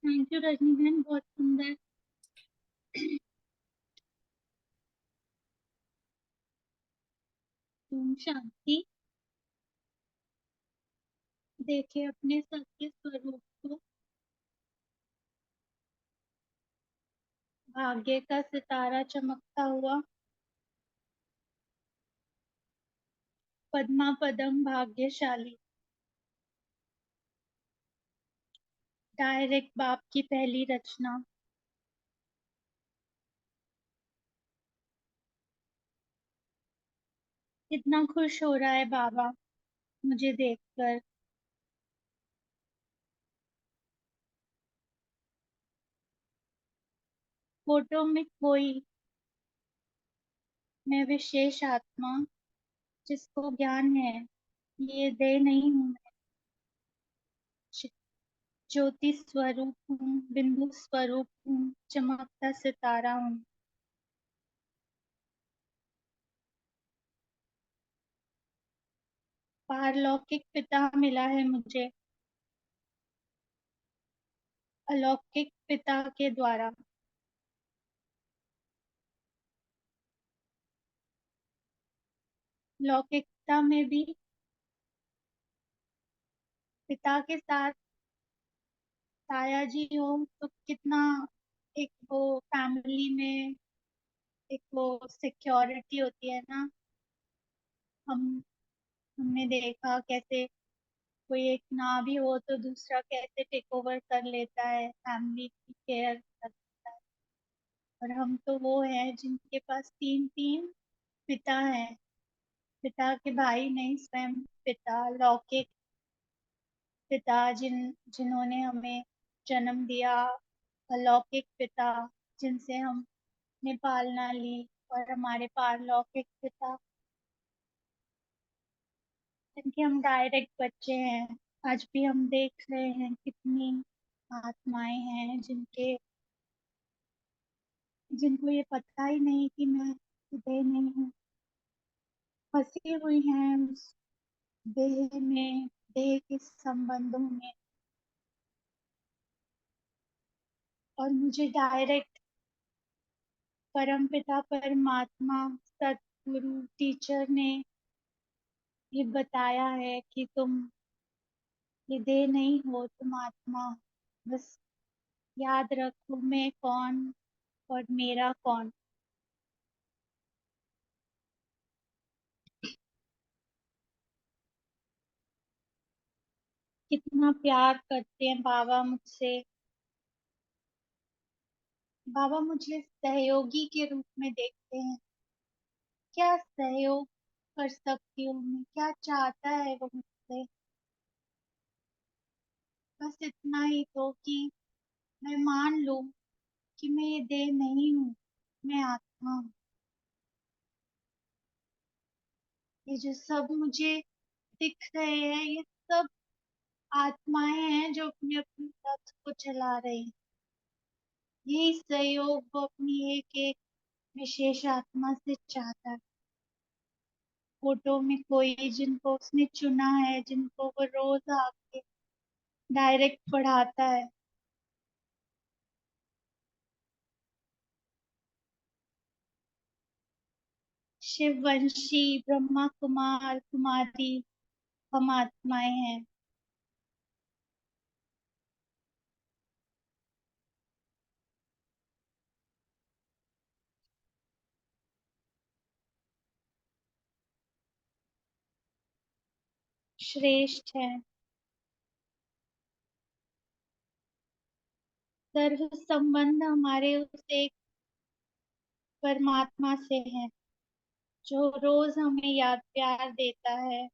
थैंक यू रजनी बहन, बहुत सुंदर। ओम शांति। देखिए अपने सत्य स्वरूप को। भाग्य का सितारा चमकता हुआ, पद्मा पदम भाग्यशाली। डायरेक्ट बाप की पहली रचना। कितना खुश हो रहा है बाबा मुझे देखकर। फोटो में कोई, मैं विशेष आत्मा जिसको ज्ञान है ये दे नहीं हूँ मैं। ज्योति स्वरूप हूँ, बिंदु स्वरूप हूँ, चमकता सितारा हूँ। पारलौकिक पिता मिला है मुझे, अलौकिक पिता के द्वारा। लौकिकता में भी पिता के साथ ताया जी हो तो कितना एक वो फैमिली में एक वो सिक्योरिटी होती है ना। हम हमने देखा कैसे कोई एक ना भी हो तो दूसरा कैसे टेक ओवर कर लेता है, फैमिली की केयर करता है। और हम तो वो हैं जिनके पास तीन तीन पिता हैं। पिता के भाई नहीं, स्वयं पिता, लौकिक पिता जिन्होंने हमें जन्म दिया, अलौकिक पिता जिनसे हमने पालना ली, और हमारे पारलौकिक पिता जिनके हम डायरेक्ट बच्चे हैं। आज भी हम देख रहे हैं कितनी आत्माएं हैं जिनको ये पता ही नहीं कि मैं देह नहीं हूँ, फंसी हुई हैं उस देह में, देह के संबंधों में। और मुझे डायरेक्ट परमपिता परमात्मा सतगुरु टीचर ने ये बताया है कि तुम ये देह नहीं हो, तुम आत्मा हो। बस याद रखो मैं कौन और मेरा कौन। कितना प्यार करते हैं बाबा मुझसे। बाबा मुझे सहयोगी के रूप में देखते हैं। क्या सहयोग कर सकती हूँ मैं, क्या चाहता है वो मुझसे। बस इतना ही तो कि मैं मान लूं कि मैं ये देह नहीं हूँ, मैं आत्मा हूँ। ये जो सब मुझे दिख रहे हैं ये सब आत्माएं हैं जो अपने अपने रथ को चला रही हैं। यही सहयोग वो अपनी एक एक विशेष आत्मा से चाहता है। फोटो में कोई जिनको उसने चुना है, जिनको वो रोज आके डायरेक्ट पढ़ाता है। शिववंशी, ब्रह्मा कुमार कुमारी हम आत्माएं हैं। श्रेष्ठ है। सर्व संबंध हमारे उस एक परमात्मा से है जो रोज हमें याद प्यार देता है।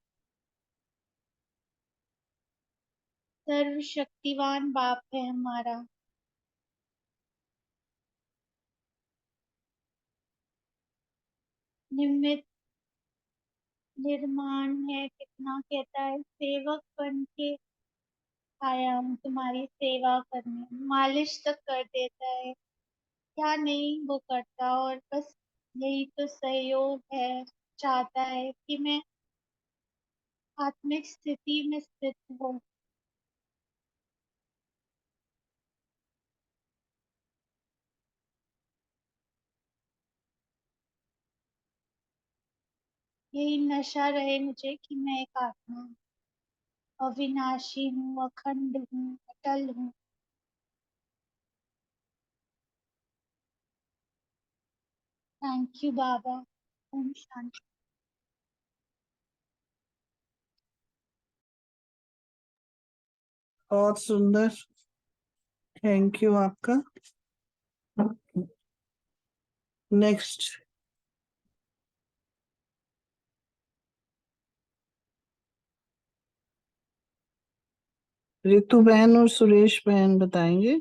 सर्वशक्तिवान बाप है हमारा। निमित निर्माण है, कितना कहता है, सेवक बन के आया हूँ तुम्हारी सेवा करने। मालिश तक कर देता है, क्या नहीं वो करता। और बस यही तो सहयोग है, चाहता है कि मैं आत्मिक स्थिति में स्थित हूँ। यही नशा रहे मुझे कि मैं एक आत्मा हूँ, अविनाशी हूँ, अखंड हूँ, अटल हूँ। थैंक यू बाबा। ओम शांति। बहुत सुंदर, थैंक यू आपका। नेक्स्ट रितु बहन और सुरेश बहन बताएंगे।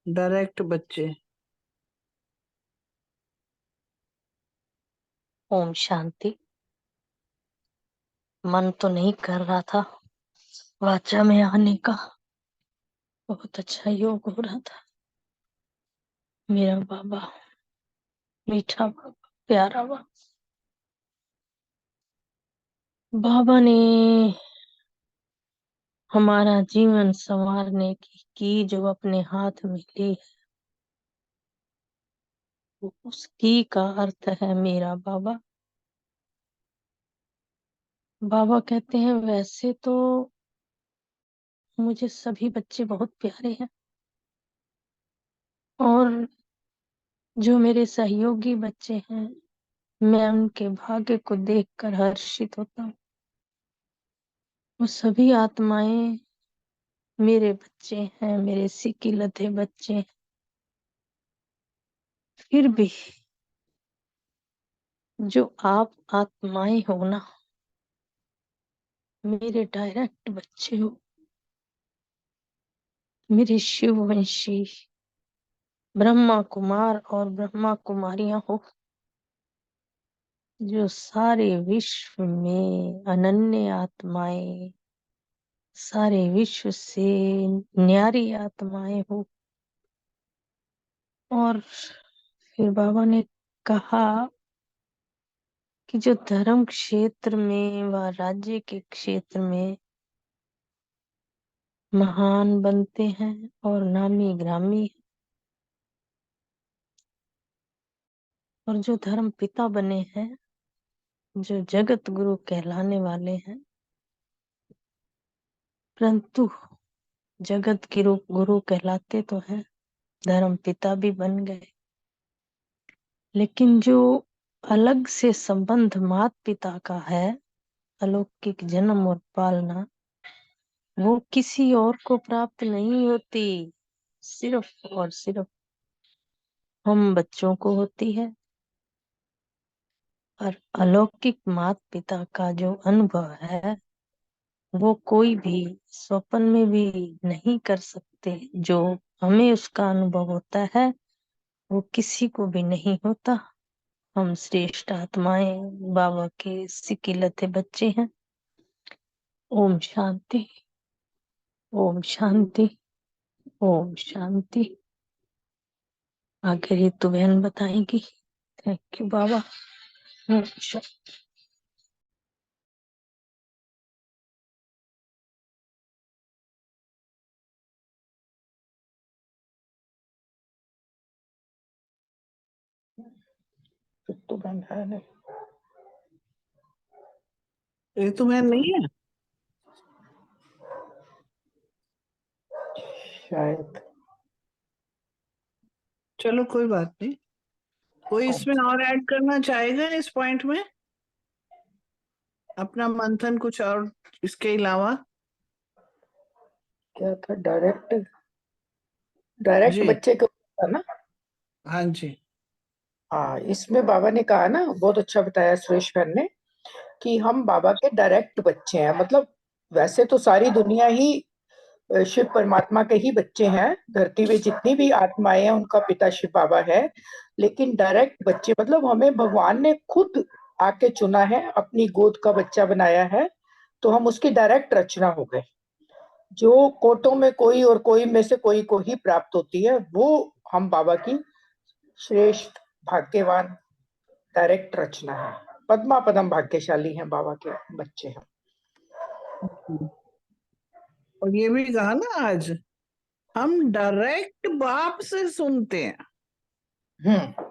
डायरेक्ट बच्चे। ओम शांति। मन तो नहीं कर रहा था वाचा में आने का, बहुत अच्छा योग हो रहा था। मेरा बाबा, मीठा बाबा, प्यारा बाबा, बाबा ने हमारा जीवन संवारने की जो अपने हाथ में ली है, उसकी का अर्थ है मेरा बाबा। बाबा कहते हैं वैसे तो मुझे सभी बच्चे बहुत प्यारे हैं, और जो मेरे सहयोगी बच्चे हैं, मैं उनके भाग्य को देखकर हर्षित होता हूँ। वो सभी आत्माएं मेरे बच्चे हैं, मेरे सिक्की लधे बच्चे हैं। फिर भी जो आप आत्माएं हो ना, मेरे डायरेक्ट बच्चे हो, मेरे शिववंशी ब्रह्मा कुमार और ब्रह्मा कुमारियां हो, जो सारे विश्व में अनन्य आत्माएं, सारे विश्व से न्यारी आत्माएं हो। और फिर बाबा ने कहा कि जो धर्म क्षेत्र में व राज्य के क्षेत्र में महान बनते हैं और नामी ग्रामी, और जो धर्म पिता बने हैं, जो जगत गुरु कहलाने वाले हैं, परंतु जगत गुरु कहलाते तो हैं, धर्म पिता भी बन गए, लेकिन जो अलग से संबंध मात पिता का है, अलौकिक जन्म और पालना, वो किसी और को प्राप्त नहीं होती, सिर्फ और सिर्फ हम बच्चों को होती है। और अलौकिक मात पिता का जो अनुभव है, वो कोई भी स्वप्न में भी नहीं कर सकते। जो हमें उसका अनुभव होता है, वो किसी को भी नहीं होता। हम श्रेष्ठ आत्माएं बाबा के सिकिलते बच्चे हैं। ओम शांति, ओम शांति, ओम शांति। आगे रितु बहन बताएंगी। थैंक यू बाबा। ओम शांति। रितु बहन है नहीं? रितु बहन नहीं है शायद। चलो कोई बात नहीं। कोई इसमें और ऐड करना चाहेगा इस पॉइंट में अपना मंथन, कुछ और इसके अलावा? क्या था, डायरेक्ट डायरेक्ट जी बच्चे को था ना। हाँ जी हाँ, इसमें बाबा ने कहा ना, बहुत अच्छा बताया सुरेश बहन ने, कि हम बाबा के डायरेक्ट बच्चे हैं। मतलब वैसे तो सारी दुनिया ही शिव परमात्मा के ही बच्चे हैं, धरती में जितनी भी आत्माएं हैं उनका पिता शिव बाबा है। लेकिन डायरेक्ट बच्चे मतलब हमें भगवान ने खुद आके चुना है, अपनी गोद का बच्चा बनाया है, तो हम उसकी डायरेक्ट रचना हो गए। जो कोटों में कोई और कोई में से कोई को ही प्राप्त होती है, वो हम बाबा की श्रेष्ठ भाग्यवान डायरेक्ट रचना है। पद्मा पदम भाग्यशाली हैं बाबा के बच्चे हैं। और ये भी कहा ना आज, हम डायरेक्ट बाप से सुनते हैं, हम्म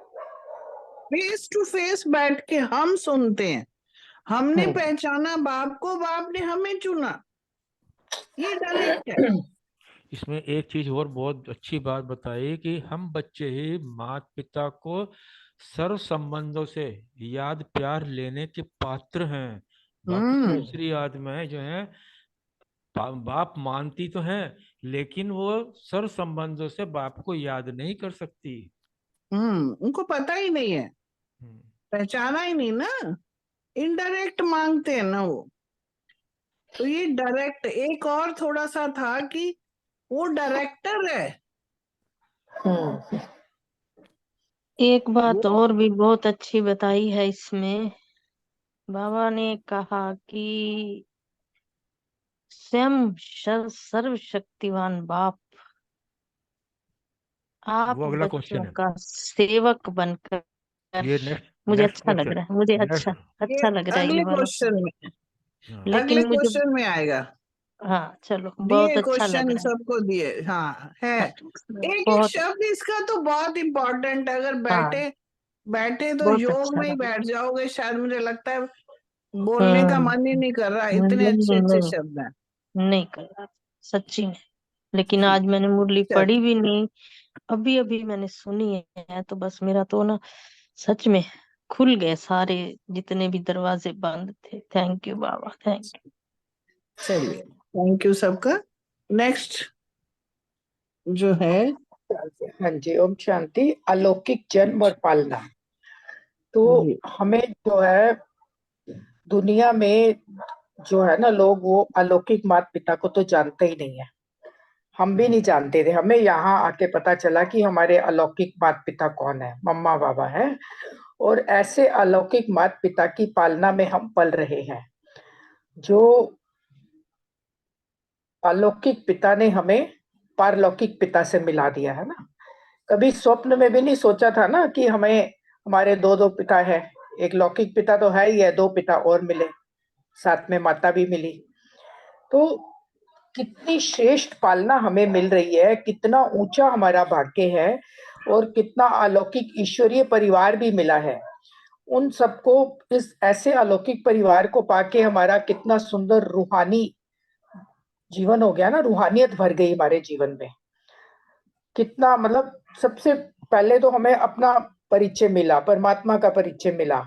फेस टू फेस बैठ के हम सुनते हैं। हमने हम्म। पहचाना बाप को, बाप ने हमें चुना, ये डायरेक्ट है। इसमें एक चीज और बहुत अच्छी बात बताई कि हम बच्चे ही माता पिता को सर्व संबंधों से याद प्यार लेने के पात्र हैं। बाकी दूसरी आत्माएं जो हैं बाप मानती तो हैं, लेकिन वो सर्व संबंधों से बाप को याद नहीं कर सकती। उनको पता ही नहीं है, हम्म। पहचाना ही नहीं ना, इनडायरेक्ट मांगते हैं ना वो। तो ये डायरेक्ट, एक और थोड़ा सा था कि वो डायरेक्टर है। हम्म एक बात वो और भी बहुत अच्छी बताई है इसमें। बाबा ने कहा कि स्वयं सर्वशक्तिवान बाप आप वो अगला बच्चों क्वेश्चन है। का सेवक बनकर, ये नेक्स्ट मुझे नेक्स्ट अच्छा लग क्वेश्चन। रहा है, मुझे नेक्स्ट। ये अच्छा लग रहा है ये अगले वाला। क्वेश्चन में, हाँ। लेकिन अगले मुझे, क्वेश्चन में आएगा। हाँ चलो, बहुत दिए अच्छा लग क्वेश्चन रहा सबको दिए, हाँ है। है। एक एक बहुत, शब्द इसका तो बहुत इम्पोर्टेंट है। अगर हाँ बैठे बैठे तो बहुत योग अच्छा में ही लगा। बैठ जाओगे शायद, मुझे लगता है बोलने का मन ही नहीं कर रहा, इतने अच्छे नहीं अच्छे नहीं, शब्द हैं। नहीं कर रहा सच्ची में। लेकिन आज मैंने मुरली चल पढ़ी भी नहीं, अभी अभी मैंने सुनी है, तो बस मेरा तो ना सच में खुल गए सारे जितने भी दरवाजे बंद थे। Thank you Baba, thank you. चलिए, थैंक यू सबका। नेक्स्ट जो है, हाँ जी, ओम शांति। अलौकिक जन्म और पालना। तो जी हमें जो है दुनिया में जो है ना, लोग वो अलौकिक माता पिता को तो जानते ही नहीं है। हम भी नहीं जानते थे, हमें यहाँ आके पता चला कि हमारे अलौकिक माता पिता कौन है, मम्मा बाबा है। और ऐसे अलौकिक माता पिता की पालना में हम पल रहे हैं। जो अलौकिक पिता ने हमें पारलौकिक पिता से मिला दिया है ना। कभी स्वप्न में भी नहीं सोचा था ना कि हमें हमारे दो दो पिता है। एक लौकिक पिता तो है ही है, दो पिता और मिले, साथ में माता भी मिली। तो कितनी श्रेष्ठ पालना हमें मिल रही है, कितना ऊंचा हमारा भाग्य है, और कितना अलौकिक ईश्वरीय परिवार भी मिला है। उन सबको, इस ऐसे अलौकिक परिवार को पाके हमारा कितना सुंदर रूहानी जीवन हो गया ना, रूहानियत भर गई हमारे जीवन में। कितना मतलब, सबसे पहले तो हमें अपना परिचय मिला, परमात्मा का परिचय मिला,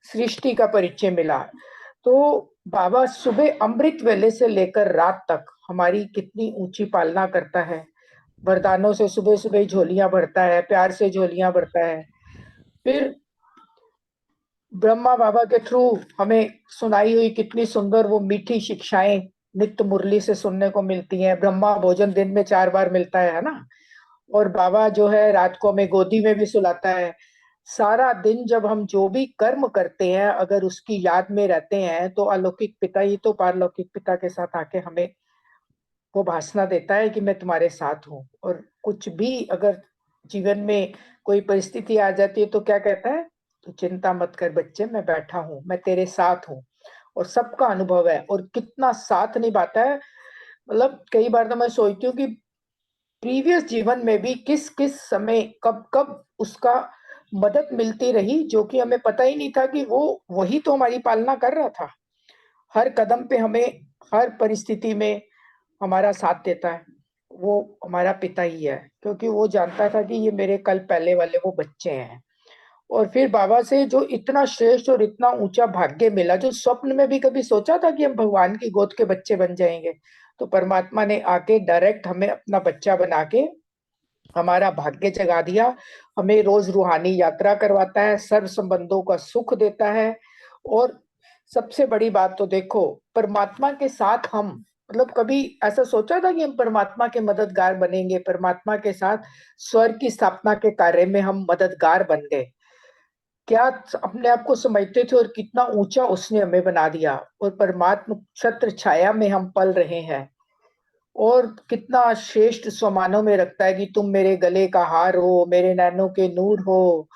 सृष्टि का परिचय मिला। तो बाबा सुबह अमृत वेले से लेकर रात तक हमारी कितनी ऊंची पालना करता है। वरदानों से सुबह सुबह झोलियां भरता है, प्यार से झोलियां भरता है। फिर ब्रह्मा बाबा के थ्रू हमें सुनाई हुई कितनी सुंदर वो मीठी शिक्षाएं नित्य मुरली से सुनने को मिलती हैं। ब्रह्मा भोजन दिन में 4 बार मिलता है ना। और बाबा जो है रात को हमें गोदी में भी सुलाता है। सारा दिन जब हम जो भी कर्म करते हैं, अगर उसकी याद में रहते हैं, तो अलौकिक पिता ही तो पारलौकिक पिता के साथ आके हमें वो भाषण देता है कि मैं तुम्हारे साथ हूँ। और कुछ भी अगर जीवन में कोई परिस्थिति आ जाती है तो क्या कहता है, तो चिंता मत कर बच्चे, मैं बैठा हूँ, मैं तेरे साथ हूँ। और सबका अनुभव है, और कितना साथ निभाता है। मतलब कई बार तो मैं सोचती हूँ कि प्रीवियस जीवन में भी किस किस समय कब कब उसका मदद मिलती रही, जो कि हमें पता ही नहीं था कि वो वही तो हमारी पालना कर रहा था। हर कदम पे हमें, हर परिस्थिति में हमारा साथ देता है। वो हमारा पिता ही है, क्योंकि वो जानता था कि ये मेरे कल पहले वाले वो बच्चे हैं। और फिर बाबा से जो इतना श्रेष्ठ और इतना ऊंचा भाग्य मिला, जो स्वप्न में भी कभी सोचा था कि हम भगवान की गोद के बच्चे बन जाएंगे। तो परमात्मा ने आके डायरेक्ट हमें अपना बच्चा बना के हमारा भाग्य जगा दिया, हमें रोज रूहानी यात्रा करवाता है, सर्व संबंधों का सुख देता है। और सबसे बड़ी बात तो देखो, परमात्मा के साथ हम, मतलब कभी ऐसा सोचा था कि हम परमात्मा के मददगार बनेंगे? परमात्मा के साथ स्वर्ग की स्थापना के कार्य में हम मददगार बन गए। क्या अपने आप को समझते थे? और कितना ऊंचा उसने हमें बना दिया, और परमात्मा छत्र छाया में हम पल रहे हैं। और कितना श्रेष्ठ स्वमानों में रखता है कि तुम मेरे गले का हार हो, मेरे नैनों के नूर हो,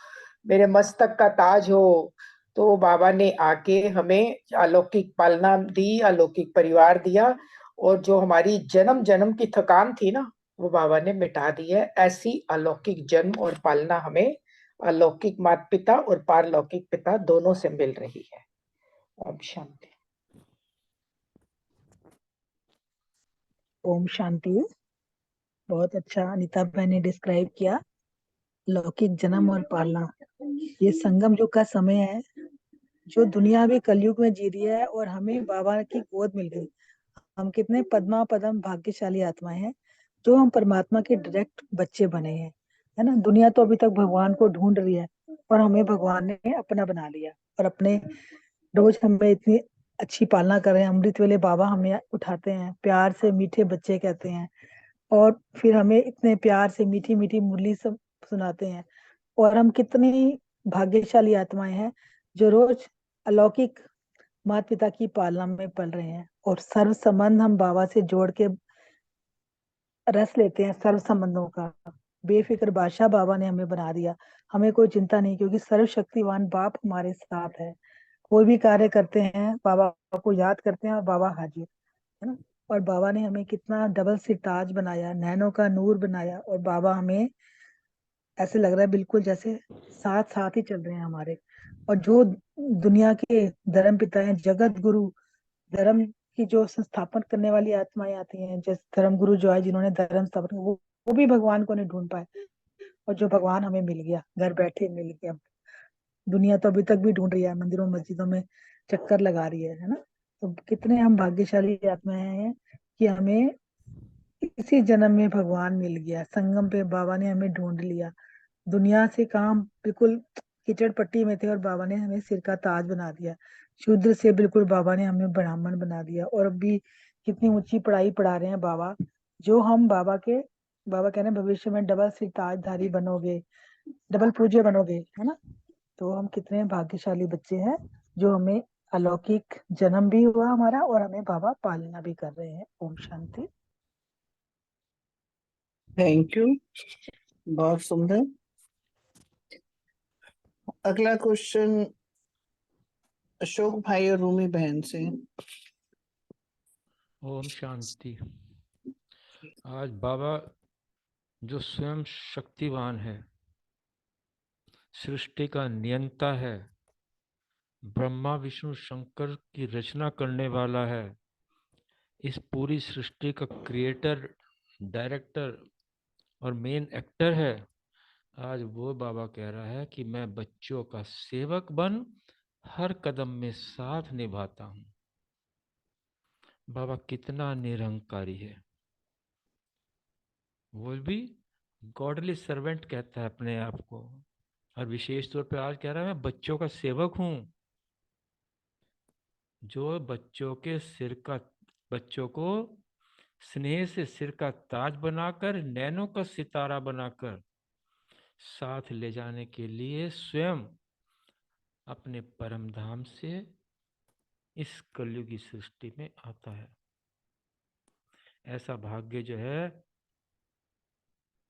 मेरे मस्तक का ताज हो। तो बाबा ने आके हमें अलौकिक पालना दी, अलौकिक परिवार दिया, और जो हमारी जन्म जन्म की थकान थी ना, वो बाबा ने मिटा दी है। ऐसी अलौकिक जन्म और पालना हमें अलौकिक माता पिता और पारलौकिक पिता दोनों से मिल रही है। ओम शांति। ओम शांति। बहुत अच्छा अनीता बहन ने डिस्क्राइब किया लौकिक जन्म और पालना। ये संगम युग का समय है, जो दुनिया भी कलयुग में जी रही है, और हमें बाबा की गोद मिल गई। हम कितने पद्मा पदम भाग्यशाली आत्माएं हैं, जो हम परमात्मा के डायरेक्ट बच्चे बने हैं, है ना। दुनिया तो अभी तक भगवान को ढूंढ रही है, और हमें भगवान ने अपना बना लिया, और अपने रोज हमें इतनी अच्छी पालना कर रहे हैं। अमृत वेले बाबा हमें उठाते हैं, प्यार से मीठे बच्चे कहते हैं, और फिर हमें इतने प्यार से मीठी मीठी मुरली सब सुनाते हैं। और हम कितनी भाग्यशाली आत्माएं हैं, जो रोज अलौकिक माता पिता की पालना में पल रहे हैं, और सर्व संबंध हम बाबा से जोड़ के रस लेते हैं। सर्व संबंधों का बेफिक्र बादशाह बाबा ने हमें बना दिया। हमें कोई चिंता नहीं, क्योंकि सर्वशक्तिवान बाप हमारे साथ है। कोई भी कार्य करते हैं, बाबा को याद करते हैं, और बाबा हाजिर, है ना। और बाबा ने हमें कितना डबल सिताज बनाया, नैनों का नूर बनाया, और बाबा हमें ऐसे लग रहा है बिल्कुल जैसे साथ साथ ही चल रहे हैं हमारे। और जो दुनिया के धर्म पिता हैं, जगत गुरु, धर्म की जो संस्थापन करने वाली आत्माएं आती हैं, जैसे धर्म गुरु जो है, जिन्होंने धर्म स्थापन किया, वो भी भगवान को नहीं ढूंढ पाए, और जो भगवान हमें मिल गया, घर बैठे मिल गया। दुनिया तो अभी तक भी ढूंढ रही है, मंदिरों मस्जिदों में चक्कर लगा रही है ना। तो कितने हम भाग्यशाली आत्माएं हैं कि हमें इसी जन्म में भगवान मिल गया। संगम पे बाबा ने हमें ढूंढ लिया। दुनिया से काम बिल्कुल कीचड़ पट्टी में थे, और बाबा ने हमें सिर का ताज बना दिया। शूद्र से बिल्कुल बाबा ने हमें ब्राह्मण बना दिया, और अब भी कितनी ऊंची पढ़ाई पढ़ा रहे हैं बाबा। जो हम बाबा कह रहे हैं भविष्य में डबल सिर ताजधारी बनोगे, डबल पूज्य बनोगे, है ना। तो हम कितने भाग्यशाली बच्चे हैं, जो हमें अलौकिक जन्म भी हुआ हमारा, और हमें बाबा पालना भी कर रहे हैं। ओम शांति। थैंक यू, बहुत सुंदर। अगला क्वेश्चन अशोक भाई और रूमी बहन से। ओम शांति। आज बाबा जो स्वयं शक्तिवान है, सृष्टि का नियंता है, ब्रह्मा विष्णु शंकर की रचना करने वाला है, इस पूरी सृष्टि का क्रिएटर, डायरेक्टर और मेन एक्टर है, आज वो बाबा कह रहा है कि मैं बच्चों का सेवक बन हर कदम में साथ निभाता हूं। बाबा कितना निरंकारी है, वो भी गॉडली सर्वेंट कहता है अपने आप को, और विशेष तौर पे आज कह रहा है मैं बच्चों का सेवक हूं, जो बच्चों को स्नेह से सिर का ताज बनाकर, नैनों का सितारा बनाकर साथ ले जाने के लिए स्वयं अपने परम धाम से इस कलयुगी सृष्टि में आता है। ऐसा भाग्य जो है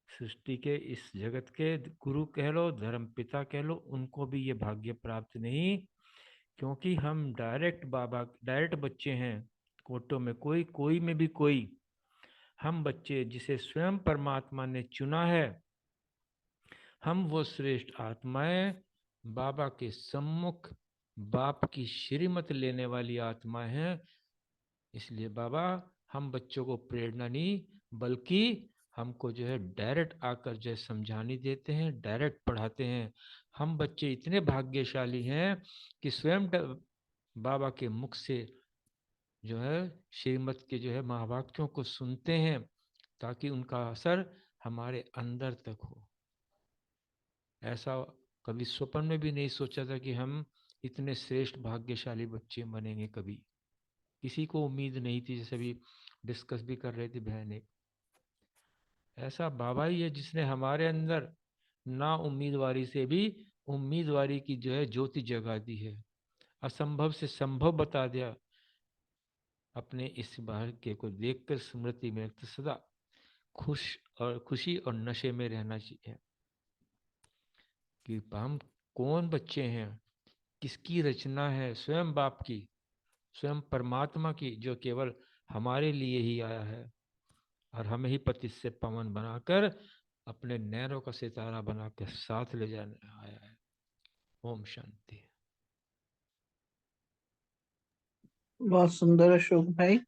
सृष्टि के, इस जगत के गुरु कह लो, धर्म पिता कह लो, उनको भी ये भाग्य प्राप्त नहीं, क्योंकि हम डायरेक्ट बच्चे हैं। कोटों में कोई में भी कोई, हम बच्चे जिसे स्वयं परमात्मा ने चुना है, हम वो श्रेष्ठ आत्माएं, बाबा के सम्मुख बाप की श्रीमत लेने वाली आत्मा है। इसलिए बाबा हम बच्चों को प्रेरणा नहीं, बल्कि हमको जो है डायरेक्ट आकर जो है समझानी देते हैं, डायरेक्ट पढ़ाते हैं। हम बच्चे इतने भाग्यशाली हैं कि स्वयं बाबा के मुख से जो है श्रीमत के जो है महावाक्यों को सुनते हैं, ताकि उनका असर हमारे अंदर तक हो। ऐसा कभी स्वप्न में भी नहीं सोचा था कि हम इतने श्रेष्ठ भाग्यशाली बच्चे बनेंगे। कभी किसी को उम्मीद नहीं थी, जैसे अभी डिस्कस भी कर रहे थे बहन। ऐसा बाबा ही है जिसने हमारे अंदर ना उम्मीदवारी से भी उम्मीदवारी की जो है ज्योति जगा दी है, असंभव से संभव बता दिया। अपने इस भाग्य को देखकर स्मृति में तो सदा खुशी और नशे में रहना चाहिए कि हम कौन बच्चे हैं, किसकी रचना है, स्वयं बाप की, स्वयं परमात्मा की, जो केवल हमारे लिए ही आया है और हमें ही पतित से पवन बनाकर अपने नैनों का सितारा बनाकर साथ ले जाने आया है। ओम शांति। बहुत सुंदर अशोक भाई।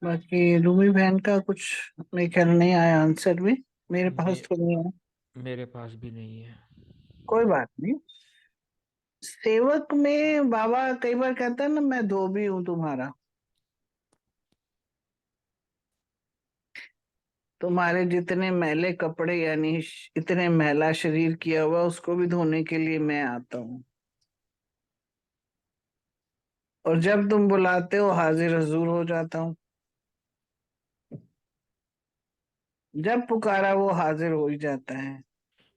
बाकी रूमी बहन का कुछ मेरे ख्याल नहीं आया आंसर भी, मेरे पास तो नहीं है। मेरे पास भी नहीं है। कोई बात नहीं। सेवक में बाबा कई बार कहता है ना, मैं धोबी हूं तुम्हारा, तुम्हारे जितने मैले कपड़े यानी इतने मैला शरीर किया हुआ उसको भी धोने के लिए मैं आता हूँ, और जब तुम बुलाते हो हाजिर हजूर हो जाता हूँ, जब पुकारा वो हाजिर हो ही जाता है।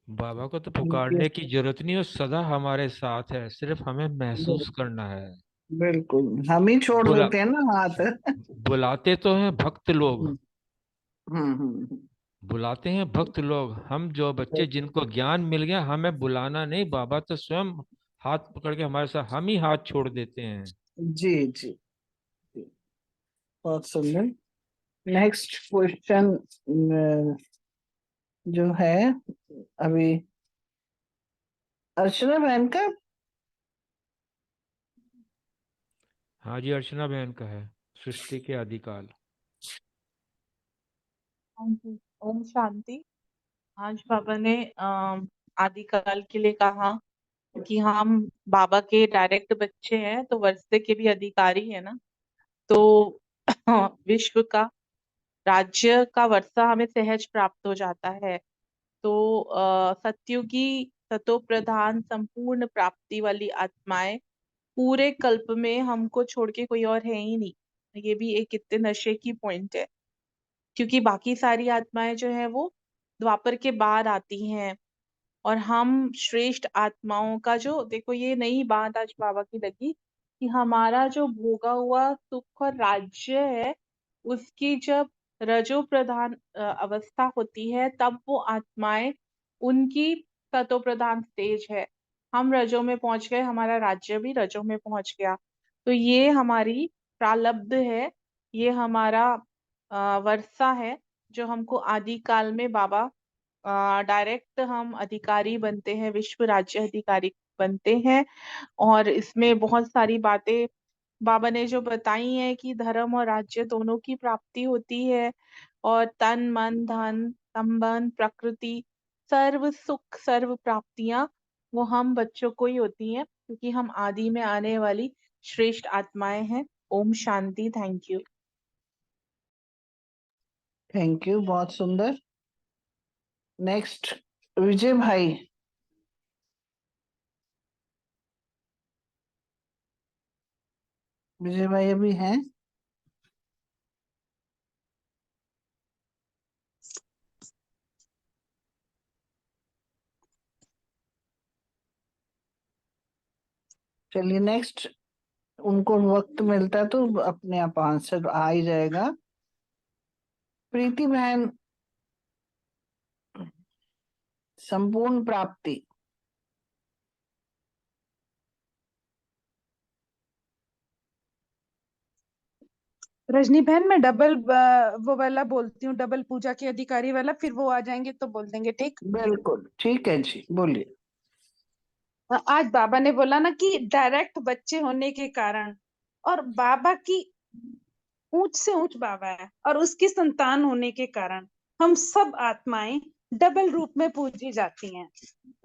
बाबा को तो पुकारने की जरूरत नहीं, वो सदा हमारे साथ है, सिर्फ हमें महसूस करना है। बिल्कुल, हम ही छोड़ बुला देते हैं ना हाथ। बुलाते तो हैं भक्त लोग, हम्म। बुलाते हैं भक्त लोग। हम जो बच्चे जिनको ज्ञान मिल गया, हमें बुलाना नहीं, बाबा तो स्वयं हाथ पकड़ के हमारे साथ हम ही हाथ छोड़ देते हैं। जी जी, बहुत सुंदर। नेक्स्ट क्वेश्चन जो है अभी अर्चना बहन का। हाँ जी, अर्चना बहन का है, सृष्टि के आदिकाल। हाँ जी, ओम शांति। आज बाबा ने आदिकाल के लिए कहा कि हम बाबा के डायरेक्ट बच्चे हैं, तो वर्षे के भी अधिकारी है ना, तो विश्व का राज्य का वर्षा हमें सहज प्राप्त हो जाता है। तो सत्युगी ततो प्रधान संपूर्ण प्राप्ति वाली आत्माएं पूरे कल्प में हमको छोड़ के कोई और है ही नहीं। ये भी एक कितने नशे की पॉइंट है, क्योंकि बाकी सारी आत्माएं जो है वो द्वापर के बाद आती हैं, और हम श्रेष्ठ आत्माओं का जो देखो, ये नई बात आज बाबा की लगी कि हमारा जो भोगा हुआ सुख और राज्य है, उसकी जब रजो प्रधान अवस्था होती है, तब वो आत्माएं, उनकी सतो प्रधान स्टेज है। हम रजो में पहुंच गए, हमारा राज्य भी रजो में पहुंच गया। तो ये हमारी प्रारब्ध है, ये हमारा वर्षा है, जो हमको आदि काल में बाबा डायरेक्ट हम अधिकारी बनते हैं, विश्व राज्य अधिकारी बनते हैं। और इसमें बहुत सारी बातें बाबा ने जो बताई हैं कि धर्म और राज्य दोनों की प्राप्ति होती है, और तन मन धन संबंध प्रकृति सर्व सुख सर्व प्राप्तियां वो हम बच्चों को ही होती हैं, क्योंकि हम आदि में आने वाली श्रेष्ठ आत्माएं हैं। ओम शांति। Thank you. थैंक यू, बहुत सुंदर। नेक्स्ट विजय भाई। विजय भाई अभी हैं? चलिए नेक्स्ट, उनको वक्त मिलता तो अपने आप आंसर आ ही जाएगा। प्रीति बहन, संपूर्ण प्राप्ति। रजनी बहन, मैं डबल वो वाला बोलती हूँ, डबल पूजा के अधिकारी वाला, फिर वो आ जाएंगे तो बोल देंगे। ठीक? बिल्कुल ठीक है जी, बोलिए। आज बाबा ने बोला ना कि डायरेक्ट बच्चे होने के कारण, और बाबा की ऊंच से ऊंच बाबा है, और उसकी संतान होने के कारण हम सब आत्माएं डबल रूप में पूजी जाती हैं।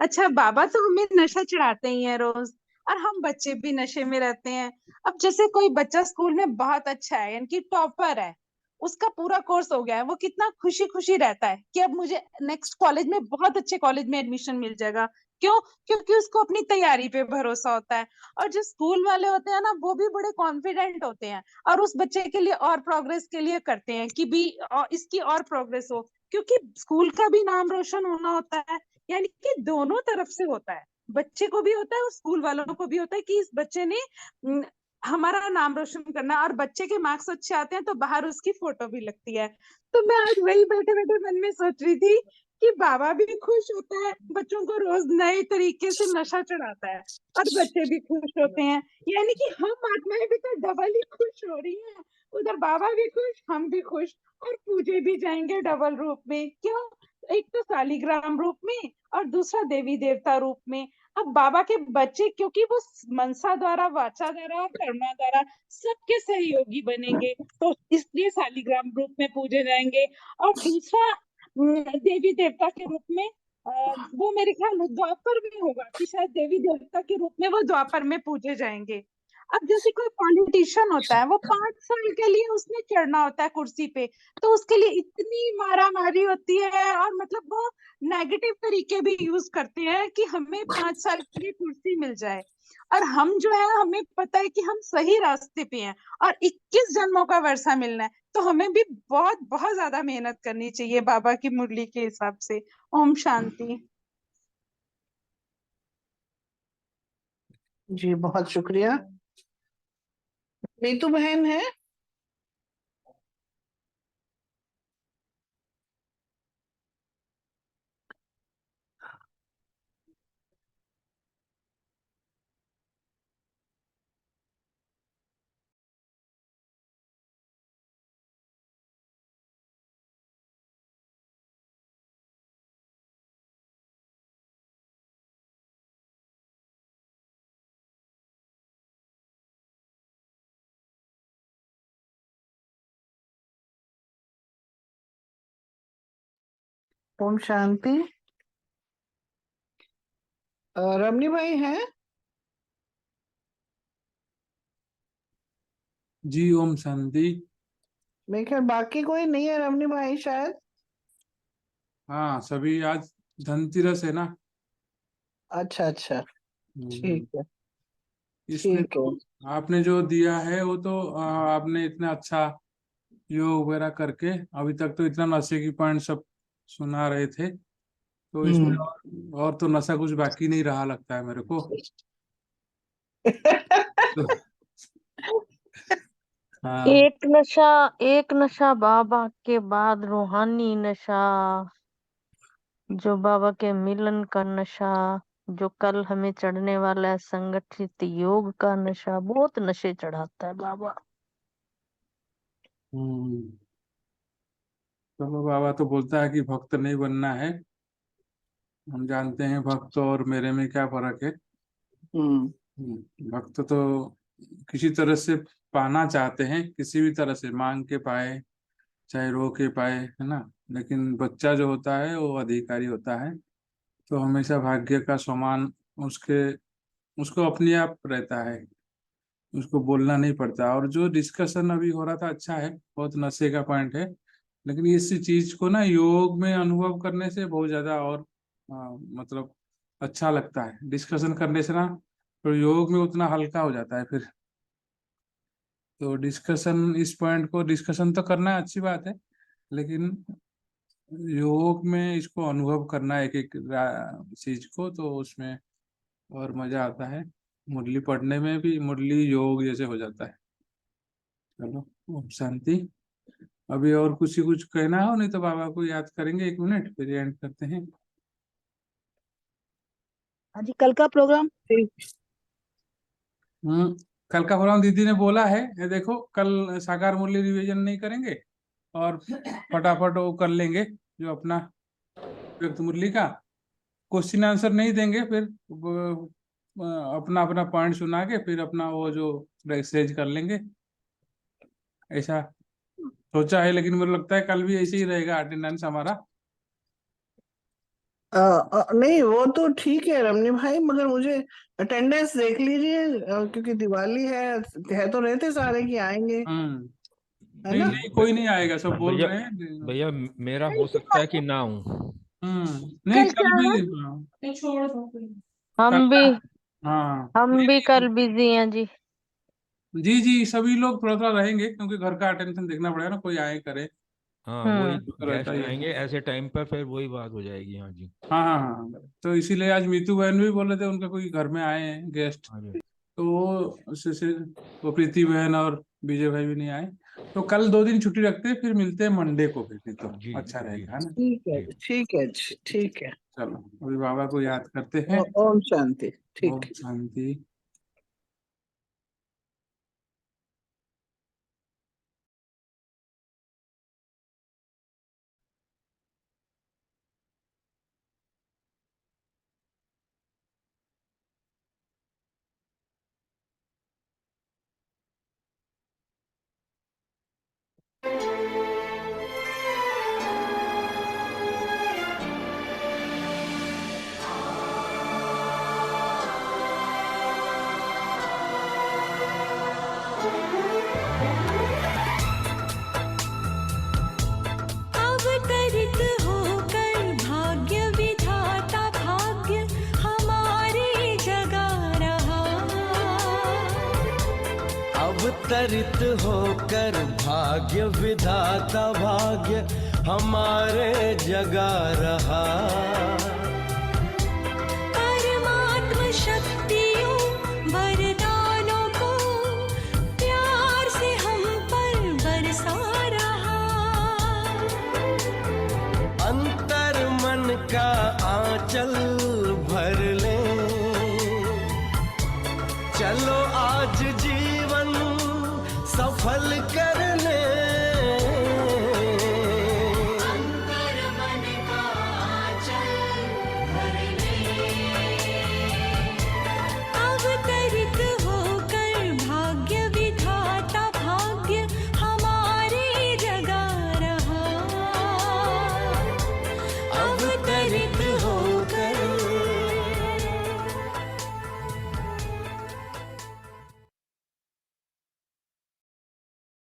अच्छा, बाबा तो हमें नशा चढ़ाते ही हैं रोज, और हम बच्चे भी नशे में रहते हैं। अब जैसे कोई बच्चा स्कूल में बहुत अच्छा है, यानी कि टॉपर है, उसका पूरा कोर्स हो गया है, वो कितना खुशी खुशी रहता है कि अब मुझे नेक्स्ट कॉलेज में, बहुत अच्छे कॉलेज में एडमिशन मिल जाएगा। क्यों? क्योंकि उसको अपनी तैयारी पे भरोसा होता है। और जो स्कूल वाले होते हैं ना, वो भी बड़े कॉन्फिडेंट होते हैं और उस बच्चे के लिए और प्रोग्रेस के लिए करते हैं कि भी इसकी और प्रोग्रेस हो, क्योंकि स्कूल का भी नाम रोशन होना होता है। यानी कि दोनों तरफ से होता है, बच्चे को भी होता है और स्कूल वालों को भी होता है कि इस बच्चे ने हमारा नाम रोशन करना है। और बच्चे के मार्क्स अच्छे आते हैं तो बाहर उसकी फोटो भी लगती है। तो मैं आज वही बैठे बैठे मन में सोच रही थी कि बाबा भी खुश होता है, बच्चों को रोज नए तरीके से नशा चढ़ाता है और बच्चे भी खुश होते हैं। यानी कि हम आत्माएं भी तो डबल ही खुश हो रही हैं, उधर बाबा भी खुश, हम भी खुश, और पूजे भी जाएंगे डबल रूप में। क्यों? एक तो शालिग्राम रूप में और दूसरा देवी देवता रूप में। अब बाबा के बच्चे, क्योंकि वो मनसा द्वारा, वाचा द्वारा और कर्मा द्वारा सबके सहयोगी बनेंगे, तो इसलिए शालिग्राम रूप में पूजे जाएंगे। और दूसरा देवी देवता के रूप में, वो मेरे ख्याल द्वापर में होगा कि शायद देवी देवता के रूप में वो द्वापर में पूजे जाएंगे। अब जैसे कोई पॉलिटिशियन होता है, वो 5 साल के लिए उसने चढ़ना होता है कुर्सी पे, तो उसके लिए इतनी मारा मारी होती है, और मतलब वो नेगेटिव तरीके भी यूज करते हैं कि हमें 5 साल के लिए कुर्सी मिल जाए। और हम जो है, हमें पता है कि हम सही रास्ते पे हैं और 21 जन्मों का वर्षा मिलना है, तो हमें भी बहुत बहुत ज्यादा मेहनत करनी चाहिए बाबा की मुरली के हिसाब से। ओम शांति। जी बहुत शुक्रिया। नीतू बहन है? ओम शांति। रमनी भाई हैं? जी ओम शांति। मेरे ख्याल बाकी कोई नहीं है, रमनी भाई शायद। हाँ, सभी आज धनतेरस है ना। अच्छा अच्छा, ठीक है इसमें ठीक है। तो आपने जो दिया है वो तो आपने इतना अच्छा योग वगैरह करके अभी तक तो इतना नशे की पॉइंट सब सुना रहे थे, तो इसमें और तो नशा कुछ बाकी नहीं रहा लगता है मेरे को। तो, हाँ एक नशा बाबा के बाद रूहानी नशा, जो बाबा के मिलन का नशा, जो कल हमें चढ़ने वाला है संगठित योग का नशा। बहुत नशे चढ़ाता है बाबा। तो बाबा तो बोलता है कि भक्त नहीं बनना है। हम जानते हैं भक्त और मेरे में क्या फर्क है। भक्त तो किसी तरह से पाना चाहते हैं, किसी भी तरह से मांग के पाए चाहे रो के पाए, है ना। लेकिन बच्चा जो होता है वो अधिकारी होता है, तो हमेशा भाग्य का सम्मान उसके उसको अपने आप रहता है, उसको बोलना नहीं पड़ता। और जो डिस्कशन अभी हो रहा था अच्छा है, बहुत नशे का पॉइंट है, लेकिन इस चीज को ना योग में अनुभव करने से बहुत ज्यादा और मतलब अच्छा लगता है। डिस्कशन करने से ना तो योग में उतना हल्का हो जाता है फिर। तो डिस्कशन, इस पॉइंट को डिस्कशन तो करना अच्छी बात है, लेकिन योग में इसको अनुभव करना एक एक चीज को, तो उसमें और मजा आता है। मुरली पढ़ने में भी मुरली योग जैसे हो जाता है। चलो ओम शांति। अभी और कुछ कहना हो, नहीं तो बाबा को याद करेंगे 1 मिनट फिर एंड करते हैं। हाँ जी, कल का प्रोग्राम। कल का प्रोग्राम दीदी ने बोला है, ये देखो कल साकार मुरली रिवीजन नहीं करेंगे और फटाफट वो कर लेंगे जो अपना व्यक्त मुरली का। क्वेश्चन आंसर नहीं देंगे, फिर अपना अपना पॉइंट सुना के फिर अपना वो जो एक्सरसाइज कर लेंगे, ऐसा सोचा है। लेकिन मुझे लगता है कल भी ऐसे ही रहेगा अटेंडेंस हमारा। नहीं वो तो ठीक है रमनी भाई, मगर मुझे अटेंडेंस देख लीजिए, क्योंकि दिवाली है तो रहते सारे कि आएंगे, है नहीं ना? नहीं, कोई नहीं आएगा, सब बोल भैया रहे हैं। भैया मेरा हो सकता है कि ना हूँ। नहीं कल भी, हम भी हाँ हम भी कल बिजी हैं जी। जी जी, सभी लोग थोड़ा थोड़ा रहेंगे क्योंकि घर का अटेंशन देखना पड़ेगा ना, कोई आए करे। हाँ वही तो रहता गेस्ट ही है। आएंगे ऐसे टाइम पर, फिर वही बात हो जाएगी। हाँ जी। हाँ हाँ हाँ, तो इसीलिए आज मीतू बहन भी बोल रहे थे उनका कोई घर में आए हैं गेस्ट, हाँ जी। तो वो वो प्रीति बहन और विजय भाई भी नहीं आए, तो कल 2 दिन छुट्टी रखते हैं, फिर मिलते हैं मंडे को, फिर नहीं जी तो अच्छा जी रहेगा, है ना? ठीक है जी। ठीक है ठीक है। चलो अभी बाबा को याद करते हैं। ओम शांति। ठीक ओम है। शांति। अवतरित होकर भाग्य विधाता भाग्य हमारे जगा रहा। अवतरित होकर भाग्य विधाता भाग्य हमारे जगा रहा।